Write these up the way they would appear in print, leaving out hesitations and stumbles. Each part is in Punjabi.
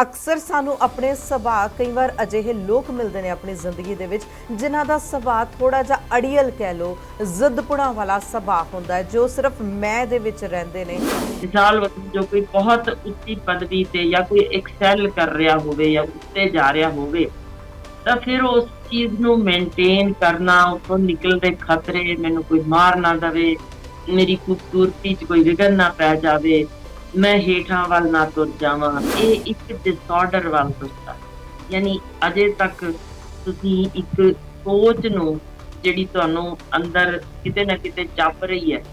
ਅਕਸਰ ਸਾਨੂੰ ਆਪਣੇ ਸੁਭਾਅ ਕਈ ਵਾਰ ਅਜਿਹੇ ਲੋਕ ਮਿਲਦੇ ਨੇ ਆਪਣੀ ਜ਼ਿੰਦਗੀ ਦੇ ਵਿੱਚ ਜਿਨ੍ਹਾਂ ਦਾ ਸੁਭਾਅ ਥੋੜਾ ਜਿਹਾ ਅੜੀਅਲ ਕਹਿ ਲੋ ਜ਼ਿੱਦਪੁਣਾ ਵਾਲਾ ਸੁਭਾਅ ਹੁੰਦਾ ਹੈ ਜੋ ਸਿਰਫ ਮੈਂ ਦੇ ਵਿੱਚ ਰਹਿੰਦੇ ਨੇ। मिसाल वतन जो कोई बहुत ਉੱਚੀ ਪਦਵੀ ਤੇ ਜਾਂ ਕੋਈ ਐਕਸੈਲ ਕਰ ਰਿਹਾ ਹੋਵੇ ਜਾਂ ਉੱਤੇ ਜਾ ਰਿਹਾ ਹੋਵੇ ਤਾਂ ਫਿਰ ਉਸ ਚੀਜ਼ ਨੂੰ ਮੇਨਟੇਨ ਕਰਨਾ, ਉੱਥੋਂ ਨਿਕਲਦੇ ਖਤਰੇ, ਮੈਨੂੰ ਕੋਈ ਮਾਰ ਨਾ ਦਵੇ, ਮੇਰੀ ਖੂਬਸੂਰਤੀ 'ਚ ਕੋਈ ਵਿਘਨ ਨਾ ਪੈ ਜਾਵੇ, ਮੈਂ ਹੇਠਾਂ ਵੱਲ ਨਾ ਤੁਰ ਜਾਵਾਂ, ਇਹ ਇੱਕ ਡਿਸਆਰਡਰ ਵੱਲ ਤੁਰਦਾ। ਯਾਨੀ ਅਜੇ ਤੱਕ ਤੁਸੀਂ ਇੱਕ ਸੋਚ ਨੂੰ ਜਿਹੜੀ ਤੁਹਾਨੂੰ ਅੰਦਰ ਕਿਤੇ ਨਾ ਕਿਤੇ ਚੱਪ ਰਹੀ ਹੈ,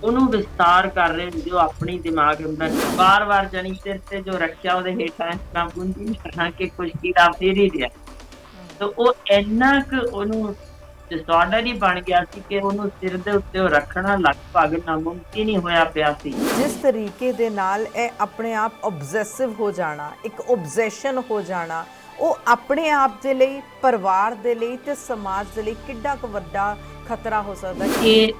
ਉਹਨੂੰ ਵਿਸਤਾਰ ਕਰ ਰਹੇ ਹੋ, ਜੋ ਆਪਣੀ ਦਿਮਾਗ ਅੰਦਰ ਵਾਰ-ਵਾਰ ਜਾਣੀ ਸਿਰ ਤੇ ਜੋ ਰੱਖਿਆ ਉਹਦੇ ਹੇਠਾਂ ਇਸ ਤਰ੍ਹਾਂ ਪੂੰਜੀ ਬਣਾ ਕੇ ਕੁਛ ਕੀੜਾ ਫੇਰ ਹੀ ਰਿਹਾ। ਤੇ ਉਹ ਇੰਨਾ ਕੁ ਉਹਨੂੰ ਡਿਸਆਰਡਰ ਹੀ ਬਣ ਗਿਆ ਸੀ ਕਿ ਉਹਨੂੰ ਸਿਰ ਦੇ ਉੱਤੇ ਉਹ ਰੱਖਣਾ ਲਗਭਗ ਨਾਮੁਮਕਿਨ ਹੀ ਹੋਇਆ ਪਿਆ ਸੀ। ਜਿਸ ਤਰੀਕੇ ਦੇ ਨਾਲ ਇਹ ਆਪਣੇ ਆਪ ਆਬਜ਼ੈਸਿਵ ਹੋ ਜਾਣਾ, ਇੱਕ ਆਬਜ਼ੈਸ਼ਨ ਹੋ ਜਾਣਾ, ਉਹ ਆਪਣੇ ਆਪ ਦੇ ਲਈ, ਪਰਿਵਾਰ ਦੇ ਲਈ ਤੇ ਸਮਾਜ ਦੇ ਲਈ ਕਿੱਡਾ ਕੁ ਵੱਡਾ ਖਤਰਾ ਹੋ ਸਕਦਾ ਹੈ। ਇਹ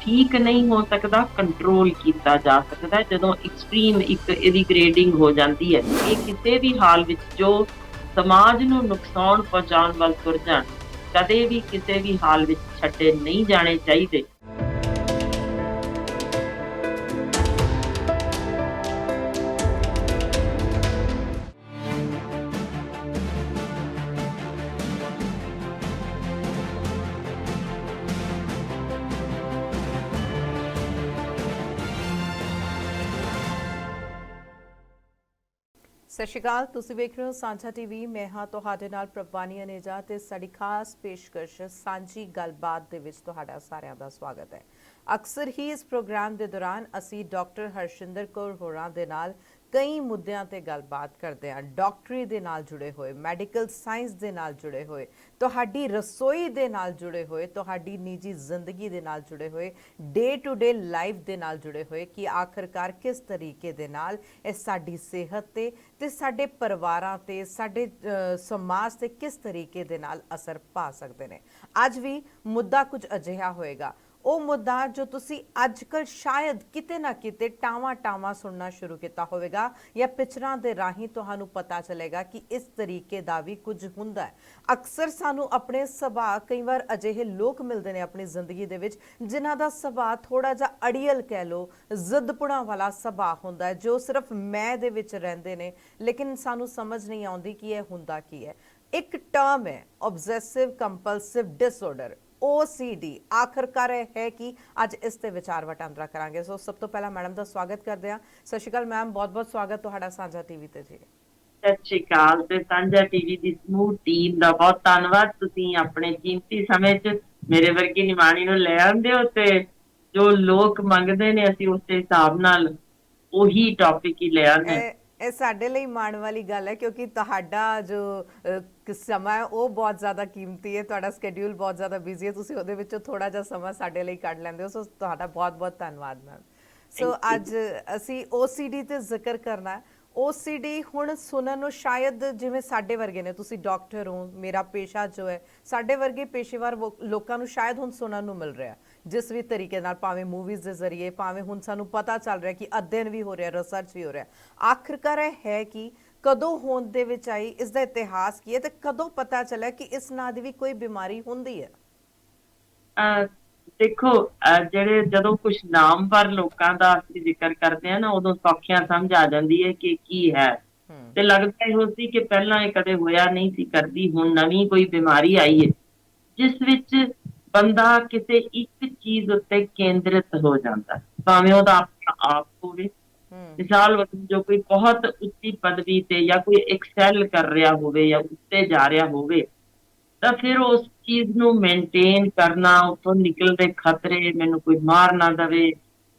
ਠੀਕ ਨਹੀਂ ਹੋ ਸਕਦਾ, ਕੰਟਰੋਲ ਕੀਤਾ ਜਾ ਸਕਦਾ ਜਦੋਂ ਐਕਸਟ੍ਰੀਮ ਇੱਕ ਇਹਦੀ ਗ੍ਰੇਡਿੰਗ ਹੋ ਜਾਂਦੀ ਹੈ। ਇਹ ਕਿਸੇ ਵੀ ਹਾਲ ਵਿੱਚ ਜੋ ਸਮਾਜ ਨੂੰ ਨੁਕਸਾਨ ਪਹੁੰਚਾਉਣ ਵੱਲ ਤੁਰ ਜਾਣ, ਕਦੇ ਵੀ ਕਿਸੇ ਵੀ ਹਾਲ ਵਿੱਚ ਛੱਡੇ ਨਹੀਂ ਜਾਣੇ ਚਾਹੀਦੇ। ਸਤਿ ਸ਼੍ਰੀ ਅਕਾਲ, ਤੁਸੀਂ ਵੇਖ ਰਹੇ ਹੋ ਸਾਂਝਾ ਟੀਵੀ। ਮੈਂ ਹਾਂ ਤੁਹਾਡੇ ਨਾਲ ਪ੍ਰਭਾਨੀ ਅਨੇਜਾ ਤੇ ਸਾਡੀ ਖਾਸ ਪੇਸ਼ਕਸ਼ ਸਾਂਝੀ ਗੱਲਬਾਤ ਦੇ ਵਿੱਚ ਤੁਹਾਡਾ ਸਾਰਿਆਂ ਦਾ ਸਵਾਗਤ ਹੈ। ਅਕਸਰ ਹੀ ਇਸ ਪ੍ਰੋਗਰਾਮ ਦੇ ਦੌਰਾਨ ਅਸੀਂ ਡਾਕਟਰ ਹਰਸ਼ਿੰਦਰ ਕੌਰ ਹੋਰਾਂ ਦੇ ਨਾਲ ਕਈ ਮੁੱਦਿਆਂ ਤੇ ਗੱਲਬਾਤ ਕਰਦੇ ਹਾਂ। ਡਾਕਟਰੀ ਦੇ ਨਾਲ ਜੁੜੇ ਹੋਏ, ਮੈਡੀਕਲ ਸਾਇੰਸ ਦੇ ਨਾਲ ਜੁੜੇ ਹੋਏ, ਤੁਹਾਡੀ ਰਸੋਈ ਦੇ ਨਾਲ ਜੁੜੇ ਹੋਏ, ਤੁਹਾਡੀ ਨਿੱਜੀ ਜ਼ਿੰਦਗੀ ਦੇ ਨਾਲ ਜੁੜੇ ਹੋਏ, ਡੇ ਟੂ ਡੇ ਲਾਈਫ ਦੇ ਨਾਲ ਜੁੜੇ ਹੋਏ ਕਿ ਆਖਰਕਾਰ ਕਿਸ ਤਰੀਕੇ ਦੇ ਨਾਲ ਇਹ ਸਾਡੀ ਸਿਹਤ ਤੇ ਸਾਡੇ ਪਰਿਵਾਰਾਂ ਤੇ ਸਾਡੇ ਸਮਾਜ ਤੇ ਕਿਸ ਤਰੀਕੇ ਦੇ ਨਾਲ ਅਸਰ ਪਾ ਸਕਦੇ ਨੇ। ਅੱਜ ਵੀ ਮੁੱਦਾ ਕੁਝ ਅਜਿਹਾ ਹੋਏਗਾ, ਉਹ ਮੁੱਦਾ ਜੋ ਤੁਸੀਂ ਅੱਜ ਕੱਲ੍ਹ ਸ਼ਾਇਦ ਕਿਤੇ ਨਾ ਕਿਤੇ ਟਾਵਾਂ ਸੁਣਨਾ ਸ਼ੁਰੂ ਕੀਤਾ ਹੋਵੇਗਾ ਜਾਂ ਪਿਕਚਰਾਂ ਦੇ ਰਾਹੀਂ ਤੁਹਾਨੂੰ ਪਤਾ ਚੱਲੇਗਾ ਕਿ ਇਸ ਤਰੀਕੇ ਦਾ ਵੀ ਕੁਝ ਹੁੰਦਾ ਹੈ। ਅਕਸਰ ਸਾਨੂੰ ਆਪਣੇ ਸੁਭਾਅ ਕਈ ਵਾਰ ਅਜਿਹੇ ਲੋਕ ਮਿਲਦੇ ਨੇ ਆਪਣੀ ਜ਼ਿੰਦਗੀ ਦੇ ਵਿੱਚ ਜਿਨ੍ਹਾਂ ਦਾ ਸੁਭਾਅ ਥੋੜਾ ਜਿਹਾ ਅੜੀਅਲ ਕਹਿ ਲੋ ਜ਼ਿੱਦਪੁਣਾ ਵਾਲਾ ਸੁਭਾਅ ਹੁੰਦਾ ਹੈ ਜੋ ਸਿਰਫ ਮੈਂ ਦੇ ਵਿੱਚ ਰਹਿੰਦੇ ਨੇ, ਲੇਕਿਨ ਸਾਨੂੰ ਸਮਝ ਨਹੀਂ ਆਉਂਦੀ ਕਿ ਇਹ ਹੁੰਦਾ ਕੀ ਹੈ। ਇੱਕ ਟਰਮ ਹੈ ਆਬਜ਼ੈਸਿਵ ਕੰਪਲਸਿਵ ਡਿਸਆਰਡਰ, OCD। ਆਖਰਕਾਰ ਇਹ ਹੈ ਕਿ ਅੱਜ ਇਸ ਤੇ ਵਿਚਾਰ ਵਟਾਂਦਰਾ ਕਰਾਂਗੇ। ਸੋ ਸਭ ਤੋਂ ਪਹਿਲਾਂ ਮੈਡਮ ਦਾ ਸਵਾਗਤ ਕਰਦੇ ਹਾਂ। ਸਤਿ ਸ਼੍ਰੀ ਅਕਾਲ ਮੈਮ, ਬਹੁਤ-ਬਹੁਤ ਸਵਾਗਤ ਤੁਹਾਡਾ ਸਾਂਝਾ ਟੀਵੀ ਤੇ ਜੀ। ਸਤਿ ਸ਼੍ਰੀ ਅਕਾਲ ਤੇ ਸਾਂਝਾ ਟੀਵੀ ਦੀ ਸਮੂਹ ਟੀਮ ਦਾ ਬਹੁਤ ਧੰਨਵਾਦ। ਤੁਸੀਂ ਆਪਣੇ ਕੀਮਤੀ ਸਮੇਂ 'ਚ ਮੇਰੇ ਵਰਗੀ ਨਿਮਾਣੀ ਨੂੰ ਲੈ ਆਉਂਦੇ ਹੋ ਤੇ ਜੋ ਲੋਕ ਮੰਗਦੇ ਨੇ ਅਸੀਂ ਉਸੇ ਹਿਸਾਬ ਨਾਲ ਉਹੀ ਟੌਪਿਕ ਹੀ ਲੈ ਆਉਂਦੇ ਹਾਂ। ਇਹ ਸਾਡੇ ਲਈ ਮਾਣ ਵਾਲੀ ਗੱਲ ਹੈ ਕਿਉਂਕਿ ਤੁਹਾਡਾ ਜੋ ਸਮਾਂ ਹੈ ਉਹ ਬਹੁਤ ਜ਼ਿਆਦਾ ਕੀਮਤੀ ਹੈ, ਤੁਹਾਡਾ ਸਕੇਡਿਊਲ ਬਹੁਤ ਜ਼ਿਆਦਾ ਬਿਜ਼ੀ ਹੈ, ਤੁਸੀਂ ਉਹਦੇ ਵਿੱਚੋਂ ਥੋੜਾ ਜਿਹਾ ਸਮਾਂ ਸਾਡੇ ਲਈ ਕੱਢ ਲੈਂਦੇ ਹੋ। ਸੋ ਤੁਹਾਡਾ ਬਹੁਤ-ਬਹੁਤ ਧੰਨਵਾਦ ਮੈਮ। ਸੋ ਅੱਜ ਅਸੀਂ OCD ਤੇ ਜ਼ਿਕਰ ਕਰਨਾ ਹੈ। OCD ਹੁਣ ਸੁਣਨ ਨੂੰ ਸ਼ਾਇਦ ਜਿਵੇਂ ਸਾਡੇ ਵਰਗੇ ਨੇ, ਤੁਸੀਂ ਡਾਕਟਰ ਹੋ, ਮੇਰਾ ਪੇਸ਼ਾ ਜੋ ਹੈ, ਸਾਡੇ ਵਰਗੇ ਪੇਸ਼ੇਵਰ ਲੋਕਾਂ ਨੂੰ ਸ਼ਾਇਦ ਹੁਣ ਸੁਣਨ ਨੂੰ ਮਿਲ ਰਿਹਾ ਜਿਸ ਵੀ ਤਰੀਕੇ ਨਾਲ, ਭਾਵੇਂ ਮੂਵੀਜ਼ ਦੇ ਜ਼ਰੀਏ, ਭਾਵੇਂ ਹੁਣ ਸਾਨੂੰ ਪਤਾ ਚੱਲ ਰਿਹਾ ਕਿ ਅਧਿਐਨ ਵੀ ਹੋ ਰਿਹਾ, ਰਿਸਰਚ ਵੀ ਹੋ ਰਿਹਾ। ਆਖਰਕਾਰ ਇਹ ਹੈ ਕਿ ਕਦੋਂ ਹੋਂਦ ਦੇ ਵਿੱਚ ਆਈ, ਇਸ ਦਾ ਇਤਿਹਾਸ ਕੀ ਹੈ ਤੇ ਕਦੋਂ ਪਤਾ ਚੱਲਿਆ ਕਿ ਇਸ ਨਾਂ ਦੀ ਵੀ ਕੋਈ ਬਿਮਾਰੀ ਹੁੰਦੀ ਹੈ? ਦੇਖੋ, ਜਿਹੜੇ ਜਦੋਂ ਕੁਝ ਨਾਮਵਰ ਲੋਕਾਂ ਦਾ ਅਸੀਂ ਜ਼ਿਕਰ ਕਰਦੇ ਹਾਂ ਨਾ, ਉਦੋਂ ਸੌਖਿਆਂ ਸਮਝ ਆ ਜਾਂਦੀ ਹੈ ਕਿ ਕੀ ਹੈ। ਤੇ ਲੱਗਦਾ ਇਹੋ ਸੀ ਕਿ ਪਹਿਲਾਂ ਇਹ ਕਦੇ ਹੋਇਆ ਨਹੀਂ ਸੀ ਕਰਦੀ, ਹੁਣ ਨਵੀਂ ਕੋਈ ਬਿਮਾਰੀ ਆਈ ਹੈ ਜਿਸ ਵਿੱਚ ਬੰਦਾ ਕਿਸੇ ਇੱਕ ਚੀਜ਼ ਉੱਤੇ ਕੇਂਦਰਿਤ ਹੋ ਜਾਂਦਾ, ਭਾਵੇਂ ਉਹਦਾ ਆਪਣਾ ਆਪ ਹੋਵੇ। ਮਿਸਾਲ ਵਜੋਂ ਜੋ ਕੋਈ ਬਹੁਤ ਉੱਚੀ ਪਦਵੀ ਤੇ ਜਾਂ ਕੋਈ ਐਕਸੈਲ ਕਰ ਰਿਹਾ ਹੋਵੇ ਜਾਂ ਉੱਤੇ ਜਾ ਰਿਹਾ ਹੋਵੇ ਤਾਂ ਫਿਰ ਉਸ ਚੀਜ਼ ਨੂੰ ਮੇਨਟੇਨ ਕਰਨਾ, ਉੱਥੋਂ ਨਿਕਲਦੇ ਖਤਰੇ, ਮੈਨੂੰ ਕੋਈ ਮਾਰ ਨਾ ਦਵੇ,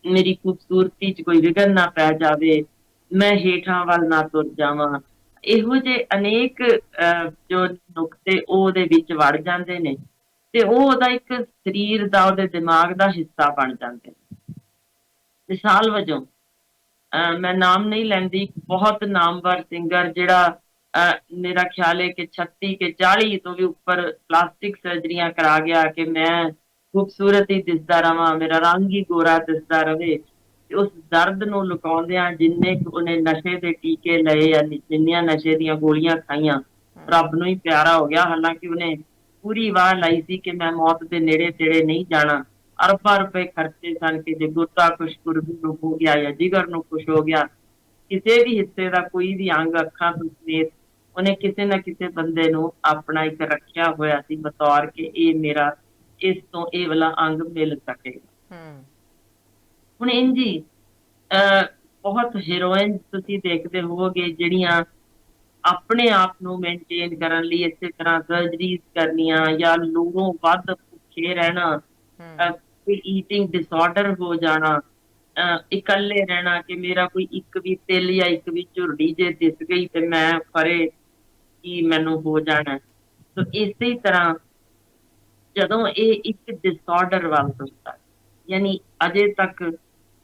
ਮੇਰੀ ਖੂਬਸੂਰਤੀ 'ਚ ਕੋਈ ਵਿਘਨ ਨਾ ਪੈ ਜਾਵੇ, ਮੈਂ ਹੇਠਾਂ ਵੱਲ ਨਾ ਤੁਰ ਜਾਵਾਂ, ਇਹੋ ਜਿਹੇ ਅਨੇਕ ਜੋ ਨੁਕਤੇ ਉਹ ਉਹਦੇ ਵਿੱਚ ਵੜ ਜਾਂਦੇ ਨੇ ਤੇ ਉਹ ਉਹਦਾ ਇੱਕ ਸਰੀਰ ਦਾ, ਉਹਦੇ ਦਿਮਾਗ ਦਾ ਹਿੱਸਾ ਬਣ ਜਾਂਦੇ ਨੇ। ਮਿਸਾਲ ਵਜੋਂ ਮੈਂ ਨਾਮ ਨਹੀਂ ਲੈਂਦੀ, ਬਹੁਤ ਨਾਮਵਰ ਸਿੰਗਰ ਜਿਹੜਾ ਮੇਰਾ ਖਿਆਲ ਹੈ ਕਿ 36 ਕੇ 40 ਤੋਂ ਵੀ ਉੱਪਰ ਪਲਾਸਟਿਕ ਸਰਜਰੀਆਂ ਕਰਾ ਗਿਆ ਕਿ ਮੈਂ ਖੂਬਸੂਰਤ ਹੀ ਦਿਸਦਾ ਰਵਾਂ, ਮੇਰਾ ਰੰਗ ਹੀ ਗੋਰਾ ਦਿਸਦਾ ਰਵੇ ਤੇ ਉਸ ਦਰਦ ਨੂੰ ਲੁਕਾਉਂਦਿਆਂ ਜਿੰਨੇ ਕੁ ਉਹਨੇ ਨਸ਼ੇ ਦੇ ਟੀਕੇ ਲਏ ਜਾਂ ਜਿੰਨੀਆਂ ਨਸ਼ੇ ਦੀਆਂ ਗੋਲੀਆਂ ਖਾਈਆਂ, ਰੱਬ ਨੂੰ ਹੀ ਪਿਆਰਾ ਹੋ ਗਿਆ। ਹਾਲਾਂਕਿ ਉਹਨੇ ਪੂਰੀ ਵਾਹ ਲਾਈ ਸੀ ਕਿ ਮੈਂ ਮੌਤ ਦੇ ਨੇੜੇ ਤੇੜੇ ਨਹੀਂ ਜਾਣਾ। ਅਰਬਾਂ ਰੁਪਏ ਖਰਚੇ ਸਨ ਕਿ ਜੇ ਗੁੱਤਾ ਕੁਛ ਗੁਰਬੀ ਨੂੰ ਹੋ ਗਿਆ ਜਾਂ ਜਿਗਰ ਨੂੰ ਕੁਛ ਹੋ ਗਿਆ, ਕਿਸੇ ਵੀ ਹਿੱਸੇ ਦਾ ਕੋਈ ਵੀ ਅੰਗ ਅੱਖਾਂ ਤੋਂ ਸਮੇਤ ਉਹਨੇ ਕਿਸੇ ਨਾ ਕਿਸੇ ਬੰਦੇ ਨੂੰ ਆਪਣਾ ਇੱਕ ਰੱਖਿਆ ਹੋਇਆ ਸੀ ਬਤੌਰ ਕਿ ਇਹ ਮੇਰਾ ਇਸ ਤੋਂ ਇਹ ਵਾਲਾ ਅੰਗ ਮਿਲ ਸਕੇਗਾ। ਹੂੰ ਹੁਣ ਇੰਜੀ ਅਹ ਬਹੁਤ ਹੀਰੋਇਨ ਤੁਸੀਂ ਦੇਖਦੇ ਹੋਵੋਗੇ ਜਿਹੜੀਆਂ ਆਪਣੇ ਆਪ ਨੂੰ ਮੇਨਟੇਨ ਕਰਨ ਲਈ ਇਸੇ ਤਰ੍ਹਾਂ ਸਰਜਰੀਜ਼ ਕਰਨੀਆਂ ਜਾਂ ਲੋੜੋਂ ਵੱਧ ਭੁੱਖੇ ਰਹਿਣਾ, ਕੋਈ ਈਟਿੰਗ ਡਿਸਆਰਡਰ ਹੋ ਜਾਣਾ, ਇਕੱਲੇ ਰਹਿਣਾ ਕਿ ਮੇਰਾ ਕੋਈ ਇੱਕ ਵੀ ਤਿਲ ਜਾਂ ਇੱਕ ਵੀ ਝੁਰੜੀ ਜੇ ਦਿਸ ਗਈ ਤੇ ਮੈਂ ਖਰੇ ਕੀ ਮੈਨੂੰ ਹੋ ਜਾਣਾ। ਸੋ ਇਸੇ ਤਰ੍ਹਾਂ ਜਦੋਂ ਇਹ ਇੱਕ ਡਿਸਆਰਡਰ ਵੱਲ ਤੁਰਦਾ, ਯਾਨੀ ਅਜੇ ਤੱਕ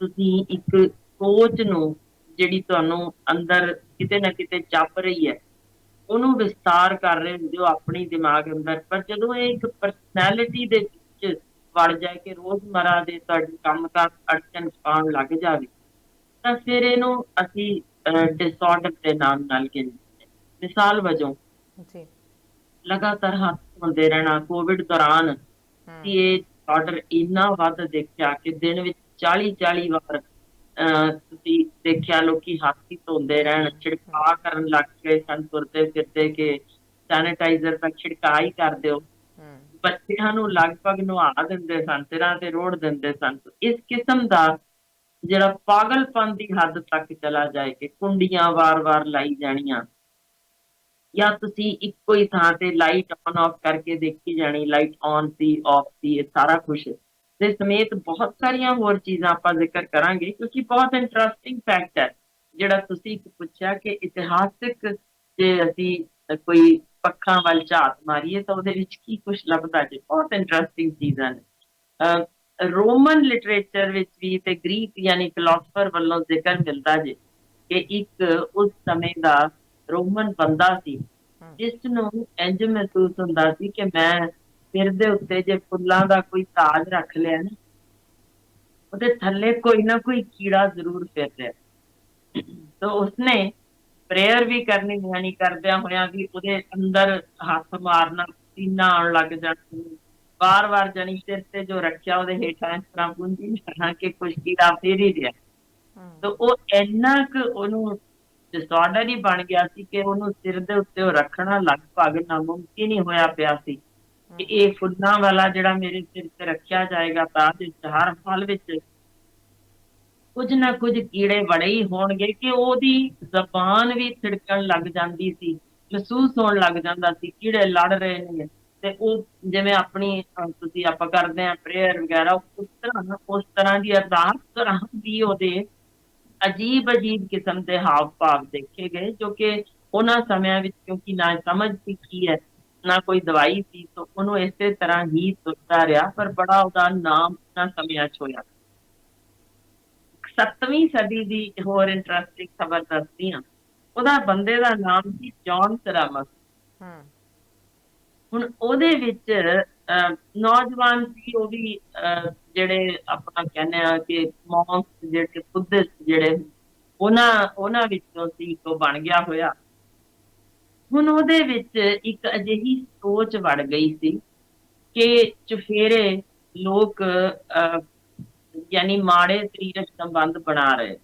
ਤੁਸੀਂ ਇੱਕ ਸੋਚ ਨੂੰ ਜਿਹੜੀ ਤੁਹਾਨੂੰ ਅੰਦਰ ਕਿਤੇ ਨਾ ਕਿਤੇ ਚੱਪ ਰਹੀ ਹੈ ਉਹਨੂੰ ਵਿਸਤਾਰ ਕਰ ਰਹੇ ਹੁੰਦੇ ਹੋ ਆਪਣੀ ਦਿਮਾਗ ਅੰਦਰ, ਪਰ ਜਦੋਂ ਇਹ ਇੱਕ ਪਰਸਨੈਲਿਟੀ ਦੇ ਵਿੱਚ ਵੜ ਜਾਏ ਕਿ ਰੋਜ਼ਮਰਾ ਦੇ ਤੁਹਾਡੇ ਕੰਮ ਕਾਰ ਅੜਚਨ ਪਾਉਣ ਲੱਗ ਜਾਵੇ, ਤਾਂ ਫਿਰ ਇਹਨੂੰ ਅਸੀਂ ਡਿਸਆਰਡਰ ਦੇ ਨਾਮ ਨਾਲ ਕਹਿੰਦੇ। ਮਿਸਾਲ ਵਜੋਂ ਜੀ ਲਗਾਤਾਰ ਹੱਥ ਧੋਂਦੇ ਰਹਿਣਾ, ਕੋਵਿਡ ਦੌਰਾਨ ਕਿ ਇਹ ਆਰਡਰ ਇੰਨਾ ਵੱਧ ਦੇਖਿਆ ਕਿ ਦਿਨ ਵਿੱਚ 40 ਵਾਰ ਤੁਸੀਂ ਦੇਖਿਆ ਲੋਕੀ ਹੱਥ ਹੀ ਧੋਂਦੇ ਰਹਿਣ, ਛਿੜਕਾਅ ਕਰਨ ਲੱਗ ਗਏ ਸਨ ਤੁਰਦੇ ਫਿਰਦੇ ਕਿ ਸੈਨੀਟਾਈਜ਼ਰ ਦਾ ਛਿੜਕਾਅ ਹੀ ਕਰ ਦਿਓ। ਬੱਚਿਆਂ ਨੂੰ ਲਗਭਗ ਨਵਾ ਦਿੰਦੇ ਸਨ, ਸਿਰਾਂ ਤੇ ਰੋੜ ਦਿੰਦੇ ਸਨ। ਇਸ ਕਿਸਮ ਦਾ ਜਿਹੜਾ ਪਾਗਲਪਨ ਦੀ ਹੱਦ ਤੱਕ ਚਲਾ ਜਾਏ ਕਿ ਕੁੰਡੀਆਂ ਵਾਰ-ਵਾਰ ਲਾਈ ਜਾਣੀਆਂ ਜਾਂ ਤੁਸੀਂ ਇੱਕੋ ਹੀ ਥਾਂ ਤੇ ਲਾਈਟ ਔਨ ਆਫ ਕਰਕੇ ਦੇਖੀ ਜਾਣੀ, ਲਾਈਟ ਔਨ ਸੀ ਆਫ ਸੀ, ਇਹ ਸਾਰਾ ਕੁਛ ਦੇ ਸਮੇਤ ਬਹੁਤ ਸਾਰੀਆਂ ਹੋਰ ਚੀਜ਼ਾਂ ਆਪਾਂ ਜ਼ਿਕਰ ਕਰਾਂਗੇ ਕਿਉਂਕਿ ਬਹੁਤ ਇੰਟਰਸਟਿੰਗ ਫੈਕਟ ਹੈ ਜਿਹੜਾ ਤੁਸੀਂ ਇੱਕ ਪੁੱਛਿਆ ਕਿ ਇਤਿਹਾਸਿਕ ਜੇ ਅਸੀਂ ਕੋਈ ਪੱਖਾਂ ਵੱਲ ਝਾਤ ਮਾਰੀਏ ਤਾਂ ਉਹਦੇ ਵਿੱਚ ਕੀ ਕੁਛ ਲੱਭਦਾ ਜੇ, ਬਹੁਤ ਇੰਟਰਸਟਿੰਗ ਚੀਜ਼ਾਂ ਨੇ। ਰੋਮਨ ਲਿਟਰੇਚਰ ਵਿੱਚ ਵੀ ਤੇ ਗ੍ਰੀਕ ਯਾਨੀ ਫਿਲੋਸਫਰ ਵੱਲੋਂ ਜ਼ਿਕਰ ਮਿਲਦਾ ਜੇ ਕਿ ਇੱਕ ਉਸ ਸਮੇਂ ਦਾ ਰੋਮਨ ਬੰਦਾ ਸੀ ਜਿਸ ਨੂੰ ਇੰਝ ਮਹਿਸੂਸ ਹੁੰਦਾ ਸੀ ਕਿ ਮੈਂ ਸਿਰ ਦੇ ਉੱਤੇ ਜੇ ਫੁੱਲਾਂ ਦਾ ਕੋਈ ਤਾਜ ਰੱਖ ਲਿਆ ਨਾ, ਉਹਦੇ ਥੱਲੇ ਕੋਈ ਨਾ ਕੋਈ ਕੀੜਾ ਜ਼ਰੂਰ ਫਿਰ ਰਿਹਾ। ਤਾਂ ਉਸਨੇ ਪ੍ਰੇਅਰ ਵੀ ਕਰਨੀ ਯਾਨੀ ਕਰਦਿਆਂ ਹੋਇਆਂ ਵੀ ਉਹਦੇ ਅੰਦਰ ਹੱਥ ਮਾਰਨਾ, ਪਸੀਨਾ ਆਉਣ ਲੱਗ ਜਾਣਾ, ਵਾਰ-ਵਾਰ ਜਾਨੀ ਸਿਰ ਤੇ ਜੋ ਰੱਖਿਆ ਉਹਦੇ ਹੇਠਾਂ ਇਸ ਤਰ੍ਹਾਂ ਪੂੰਝੀ ਜਾਣਾ ਕਿ ਕੁਛ ਕੀੜਾ ਫਿਰ ਹੀ ਰਿਹਾ। ਤਾਂ ਉਹ ਇੰਨਾ ਕੁ ਉਹਨੂੰ ਡਿਸਆਰਡਰ ਹੀ ਬਣ ਗਿਆ ਸੀ ਕਿ ਉਹਨੂੰ ਸਿਰ ਦੇ ਉੱਤੇ ਉਹ ਰੱਖਣਾ ਲਗਭਗ ਨਾਮੁਮਕਿਨ ਹੀ ਹੋਇਆ ਪਿਆ ਸੀ ਕਿ ਇਹ ਫੁੱਲਾਂ ਵਾਲਾ ਜਿਹੜਾ ਮੇਰੇ ਸਿਰ ਤੇ ਰੱਖਿਆ ਜਾਏਗਾ ਤਾਜ ਵਿੱਚ ਹਰ ਹਾਲ ਵਿੱਚ ਕੁਝ ਨਾ ਕੁਝ ਕੀੜੇ ਬੜੇ ਹੀ ਹੋਣਗੇ ਕਿ ਉਹਦੀ ਜ਼ਬਾਨ ਵੀ ਥਿੜਕਣ ਲੱਗ ਜਾਂਦੀ ਸੀ, ਮਹਿਸੂਸ ਹੋਣ ਲੱਗ ਜਾਂਦਾ ਸੀ ਕੀੜੇ ਲੜ ਰਹੇ ਨੇ। ਤੇ ਉਹ ਜਿਵੇਂ ਆਪਣੀ ਤੁਸੀਂ ਆਪਾਂ ਕਰਦੇ ਹਾਂ ਪ੍ਰੇਅਰ ਵਗੈਰਾ ਉਸ ਤਰ੍ਹਾਂ ਦੀ ਅਰਦਾਸ ਦੌਰਾਨ ਵੀ ਉਹਦੇ ਅਜੀਬ ਅਜੀਬ ਕਿਸਮ ਦੇ ਹਾਵ ਭਾਵ ਦੇਖੇ ਗਏ ਜੋ ਕਿ ਉਹਨਾਂ ਸਮਿਆਂ ਵਿੱਚ ਕਿਉਂਕਿ ਨਾ ਸਮਝ ਸੀ ਕੀ ਹੈ ਨਾ ਕੋਈ ਦਵਾਈ ਸੀ, ਤਾਂ ਉਹਨੂੰ ਇਸੇ ਤਰ੍ਹਾਂ ਹੀ ਤੁਰਦਾ ਰਿਹਾ, ਪਰ ਬੜਾ ਉਹਦਾ ਨਾਮ ਉਹਨਾਂ ਸਮਿਆਂ 'ਚ ਹੋਇਆ। 7ਵੀਂ ਸਦੀ ਦੀ ਹੋਰ ਇੰਟਰਸਟਿੰਗ ਖਬਰ ਦੱਸਦੀ ਹਾਂ। ਉਹਦਾ ਬੰਦੇ ਦਾ ਨਾਮ ਸੀ ਜੌਨ ਸਰਾਮਸ। ਹੁਣ ਉਹਦੇ ਵਿੱਚ ਨੌਜਵਾਨ ਸੀ ਉਹ ਵੀ, ਜਿਹੜੇ ਆਪਾਂ ਕਹਿੰਦੇ ਆ ਕਿ ਮੌਂਕ ਜਿਹੜੇ ਬੁੱਧਿਸਟ ਜਿਹੜੇ ਉਹਨਾਂ ਵਿੱਚੋਂ ਸੀ ਇੱਕ ਉਹ ਬਣ ਗਿਆ ਹੋਇਆ। ਹੁਣ ਉਹਦੇ ਵਿੱਚ ਇੱਕ ਅਜਿਹੀ ਸੋਚ ਵੜ ਗਈ ਸੀ ਕਿ ਚੁਫੇਰੇ ਲੋਕ ਯਾਨੀ ਮਾੜੇ ਸਰੀਰਕ ਸੰਬੰਧ ਬਣਾ ਰਹੇ।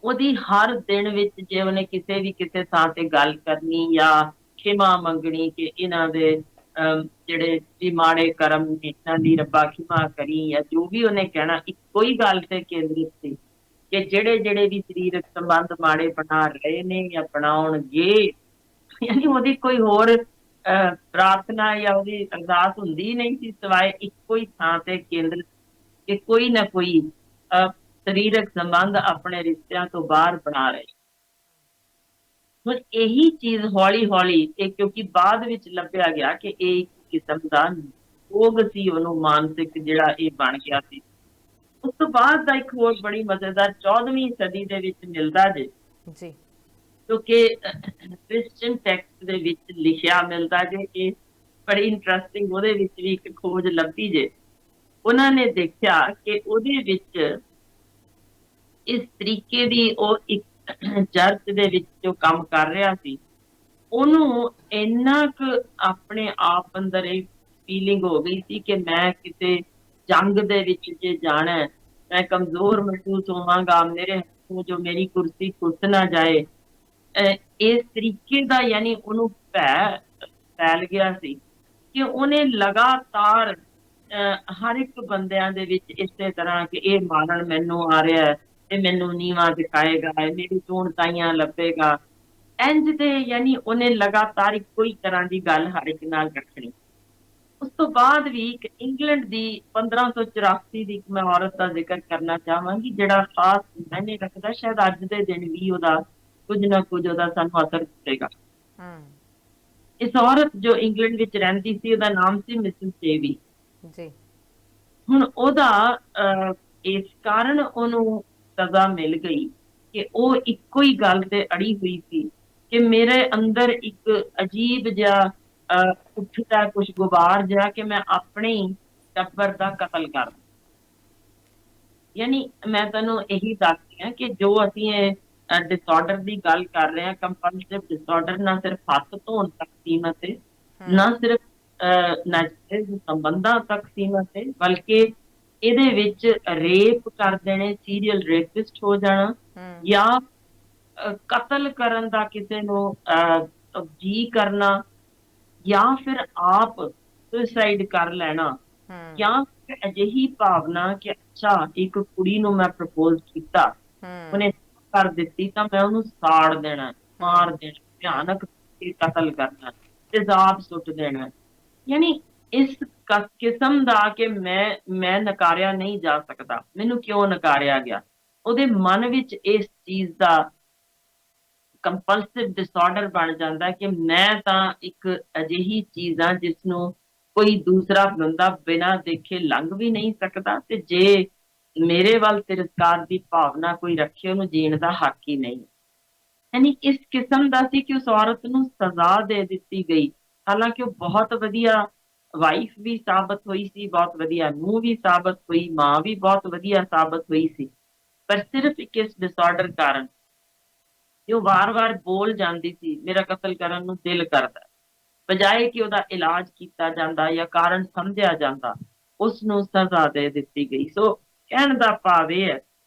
ਉਹਦੀ ਹਰ ਦਿਨ ਵਿੱਚ ਜੇ ਉਹਨੇ ਕਿਸੇ ਥਾਂ ਤੇ ਗੱਲ ਕਰਨੀ ਜਾਂ ਖਿਮਾ ਮੰਗਣੀ ਕਿ ਇਹਨਾਂ ਦੇ ਜਿਹੜੇ ਵੀ ਮਾੜੇ ਕਰਮ ਨੇ ਇਹਨਾਂ ਦੀ ਰੱਬਾ ਖਿਮਾ ਕਰੀ, ਜਾਂ ਜੋ ਵੀ ਉਹਨੇ ਕਹਿਣਾ ਇੱਕੋ ਹੀ ਗੱਲ ਤੇ ਕੇਂਦਰਿਤ ਸੀ ਕਿ ਜਿਹੜੇ ਵੀ ਸਰੀਰਕ ਸੰਬੰਧ ਮਾੜੇ ਬਣਾ ਰਹੇ ਨੇ ਜਾਂ ਬਣਾਉਣਗੇ, ਯਾਨੀ ਉਹਦੀ ਕੋਈ ਹੋਰ ਪ੍ਰਾਰਥਨਾ ਜਾਂ ਉਹਦੀ ਅਰਦਾਸ ਹੁੰਦੀ ਹੀ ਨਹੀਂ ਸੀ ਸਿਵਾਏ ਇੱਕੋ ਹੀ ਥਾਂ ਤੇ ਕੇਂਦਰਿਤ ਕਿ ਕੋਈ ਨਾ ਕੋਈ ਸਰੀਰਕ ਸੰਬੰਧ ਆਪਣੇ ਰਿਸ਼ਤਿਆਂ ਤੋਂ ਬਾਹਰ ਬਣਾ ਰਹੇ। ਹੁਣ ਇਹੀ ਚੀਜ਼ ਹੌਲੀ ਹੌਲੀ ਇਹ ਕਿਉਂਕਿ ਬਾਅਦ ਵਿੱਚ ਲੱਭਿਆ ਗਿਆ ਕਿ ਇਹ ਇੱਕ ਕਿਸਮ ਦਾ ਰੋਗ ਸੀ ਉਹਨੂੰ ਮਾਨਸਿਕ ਜਿਹੜਾ ਇਹ ਬਣ ਗਿਆ ਸੀ। ਉਸ ਤੋਂ ਬਾਅਦ ਦਾ ਇੱਕ ਹੋਰ ਬੜੀ ਮਜ਼ੇਦਾਰ 14ਵੀਂ ਸਦੀ ਦੇ ਵਿੱਚ ਮਿਲਦਾ ਜੇ ਜੀ, ਕਿਉਂਕਿ ਕ੍ਰਿਸਚਨ ਟੈਕਸਟ ਦੇ ਵਿੱਚ ਲਿਖਿਆ ਮਿਲਦਾ ਜੇ, ਇਹ ਬੜੀ ਇੰਟਰਸਟਿੰਗ ਉਹਦੇ ਵਿੱਚ ਵੀ ਇੱਕ ਖੋਜ ਲੱਭੀ ਜੇ ਉਹਨਾਂ ਨੇ ਦੇਖਿਆ ਕਿ ਉਹਦੇ ਵਿੱਚ ਇਸ ਤਰੀਕੇ ਦੀ ਉਹ ਇੱਕ ਚਰਚ ਦੇ ਵਿੱਚ ਜੋ ਕੰਮ ਕਰ ਰਿਹਾ ਸੀ, ਉਹਨੂੰ ਇੰਨਾ ਕੁ ਆਪਣੇ ਆਪ ਅੰਦਰ ਇਹ ਫੀਲਿੰਗ ਹੋ ਗਈ ਸੀ ਕਿ ਮੈਂ ਕਿਸੇ ਜੰਗ ਦੇ ਵਿੱਚ ਜੇ ਜਾਣਾ ਹੈ, ਮੈਂ ਕਮਜ਼ੋਰ ਮਹਿਸੂਸ ਹੋਵਾਂਗਾ, ਮੇਰੇ ਹੱਥੋਂ ਜੋ ਮੇਰੀ ਕੁਰਸੀ ਟੁੱਟ ਨਾ ਜਾਏ। ਇਸ ਤਰੀਕੇ ਦਾ ਯਾਨੀ ਉਹਨੂੰ ਭੈ ਫੈਲ ਗਿਆ ਸੀ ਕਿ ਉਹਨੇ ਲਗਾਤਾਰ ਹਰ ਇੱਕ ਬੰਦਿਆਂ ਦੇ ਵਿੱਚ ਇਸੇ ਤਰ੍ਹਾਂ ਕਿ ਇਹ ਮਾਰਨ ਮੈਨੂੰ ਆ ਰਿਹਾ ਹੈ, ਇਹ ਮੈਨੂੰ ਨੀਵਾਂ ਦਿਖਾਏਗਾ, ਇਹ ਮੇਰੀ ਚੂਣ ਤਾਈਆਂ ਲੱਭੇਗਾ, ਇੰਝ ਦੇ ਯਾਨੀ ਉਹਨੇ ਲਗਾਤਾਰ ਇੱਕੋ ਹੀ ਤਰ੍ਹਾਂ ਦੀ ਗੱਲ ਹਰ ਇੱਕ ਨਾਲ ਰੱਖਣੀ। ਉਸ ਤੋਂ ਬਾਅਦ ਵੀ ਇੱਕ ਇੰਗਲੈਂਡ ਦੀ 1584 ਦੀ ਇੱਕ ਮੈਂ ਔਰਤ ਦਾ ਜ਼ਿਕਰ ਕਰਨਾ ਚਾਹਾਂਗੀ, ਜਿਹੜਾ ਖਾਸ ਮੈਨੇ ਰੱਖਦਾ, ਸ਼ਾਇਦ ਅੱਜ ਦੇ ਦਿਨ ਵੀ ਉਹਦਾ ਕੁਝ ਨਾ ਕੁਝ ਉਹਦਾ ਸਾਨੂੰ ਅਸਰ ਦਿੱਤੇਗਾ। ਹਮ। ਇਸ ਔਰਤ ਜੋ ਇੰਗਲੈਂਡ ਵਿੱਚ ਰਹਿੰਦੀ ਸੀ, ਉਹਦਾ ਨਾਮ ਸੀ ਮਿਸਿਸ ਡੇਵੀ। ਜੀ। ਹੁਣ ਉਹਦਾ ਇਸ ਕਾਰਨ ਉਹਨੂੰ ਸਜ਼ਾ ਮਿਲ ਗਈ ਕਿ ਉਹ ਇੱਕੋ ਹੀ ਗੱਲ ਤੇ ਅੜੀ ਹੋਈ ਸੀ ਕਿ ਮੇਰੇ ਅੰਦਰ ਇੱਕ ਅਜੀਬ ਜਿਹਾ ਉੱਠਦਾ ਕੁਝ ਗੁਬਾਰ ਜਿਹਾ ਕਿ ਮੈਂ ਆਪਣੇ ਹੀ ਟੱਬਰ ਦਾ ਕਤਲ ਕਰ ਦਾਂ। ਯਾਨੀ ਮੈਂ ਤੁਹਾਨੂੰ ਇਹੀ ਦੱਸਦੀ ਹਾਂ ਕਿ ਜੋ ਅਸੀਂ ਇਹ ਡਿਸਆਰਡਰ ਦੀ ਗੱਲ ਕਰ ਰਹੇ ਹਾਂ, ਕੰਪਲਸਿਵ ਡਿਸਆਰਡਰ ਨਾ ਸਿਰਫ ਹੱਥ ਧੋਣ ਤੱਕ ਸੀਮਤ ਹੈ, ਨਾ ਸਿਰਫ ਨਾਜਾਇਜ਼ ਸੰਬੰਧਾਂ ਤੱਕ ਸੀਮਤ ਹੈ, ਬਲਕਿ ਇਹਦੇ ਵਿੱਚ ਰੇਪ ਕਰ ਦੇਣੇ, ਸੀਰੀਅਲ ਰੇਪਿਸਟ ਹੋ ਜਾਣਾ, ਜਾਂ ਕਤਲ ਕਰਨ ਦਾ ਕਿਸੇ ਨੂੰ ਜੀ ਕਰਨਾ, ਜਾਂ ਫਿਰ ਆਪ ਸੁਸਾਈਡ ਕਰ ਲੈਣਾ, ਜਾਂ ਫਿਰ ਅਜਿਹੀ ਭਾਵਨਾ ਕਿ ਅੱਛਾ ਇੱਕ ਕੁੜੀ ਨੂੰ ਮੈਂ ਪ੍ਰਪੋਜ਼ ਕੀਤਾ, ਉਹਨੇ ਕਰ ਦਿੱਤੀ ਤਾਂ ਮੈਂ ਉਹਨੂੰ ਸਾੜ ਦੇਣਾ, ਮਾਰ ਦੇਣਾ, ਭਿਆਨਕ ਕਤਲ ਕਰਨਾ, ਤੇਜ਼ਾਬ ਸੁੱਟ ਦੇਣਾ। ਯਾਨੀ ਇਸ ਕਿਸਮ ਦਾ ਕਿ ਮੈਂ ਨਕਾਰਿਆ ਨਹੀਂ ਜਾ ਸਕਦਾ, ਮੈਨੂੰ ਕਿਉਂ ਨਕਾਰਿਆ ਗਿਆ, ਉਹਦੇ ਮਨ ਵਿੱਚ ਇਸ ਚੀਜ਼ ਦਾ ਕੰਪਲਸਿਵ ਡਿਸਆਰਡਰ ਬਣ ਜਾਂਦਾ ਕਿ ਮੈਂ ਤਾਂ ਇੱਕ ਅਜਿਹੀ ਚੀਜ਼ ਆ ਜਿਸ ਨੂੰ ਕੋਈ ਦੂਸਰਾ ਬੰਦਾ ਬਿਨਾਂ ਦੇਖੇ ਲੰਘ ਵੀ ਨਹੀਂ ਸਕਦਾ, ਤੇ ਜੇ ਮੇਰੇ ਵੱਲ ਤਿਰਸਕਾਰ ਦੀ ਭਾਵਨਾ ਕੋਈ ਰੱਖੇ, ਉਹਨੂੰ ਜੀਣ ਦਾ ਹੱਕ ਹੀ ਨਹੀਂ। ਯਾਨੀ ਇਸ ਕਿਸਮ ਦਾ ਸੀ ਕਿ ਉਸ ਔਰਤ ਨੂੰ ਸਜ਼ਾ ਦੇ ਦਿੱਤੀ ਗਈ, ਹਾਲਾਂਕਿ ਉਹ ਬਹੁਤ ਵਧੀਆ ਵਾਈਫ ਵੀ ਸਾਬਤ ਹੋਈ ਸੀ, ਬਹੁਤ ਵਧੀਆ ਨੂੰਹ ਵੀ ਸਾਬਤ ਹੋਈ, ਮਾਂ ਵੀ ਬਹੁਤ ਵਧੀਆ ਸਾਬਤ ਹੋਈ ਸੀ, ਪਰ ਸਿਰਫ ਇੱਕ ਇਸ ਡਿਸਆਰਡਰ ਕਾਰਨ ਉਹ ਵਾਰ-ਵਾਰ ਬੋਲ ਜਾਂਦੀ ਸੀ, ਮੇਰਾ ਕਤਲ ਕਰਨ ਨੂੰ ਦਿਲ ਕਰਦਾ, ਬਜਾਏ ਕਿ ਉਹਦਾ ਇਲਾਜ ਕੀਤਾ ਜਾਂਦਾ ਜਾਂ ਕਾਰਨ ਸਮਝਿਆ ਜਾਂਦਾ, ਉਸ ਨੂੰ ਸਜ਼ਾ ਦੇ ਦਿੱਤੀ ਗਈ। ਸੋ ਕਹਿਣ ਦਾ ਭਾਵ ਇਹ ਹੈ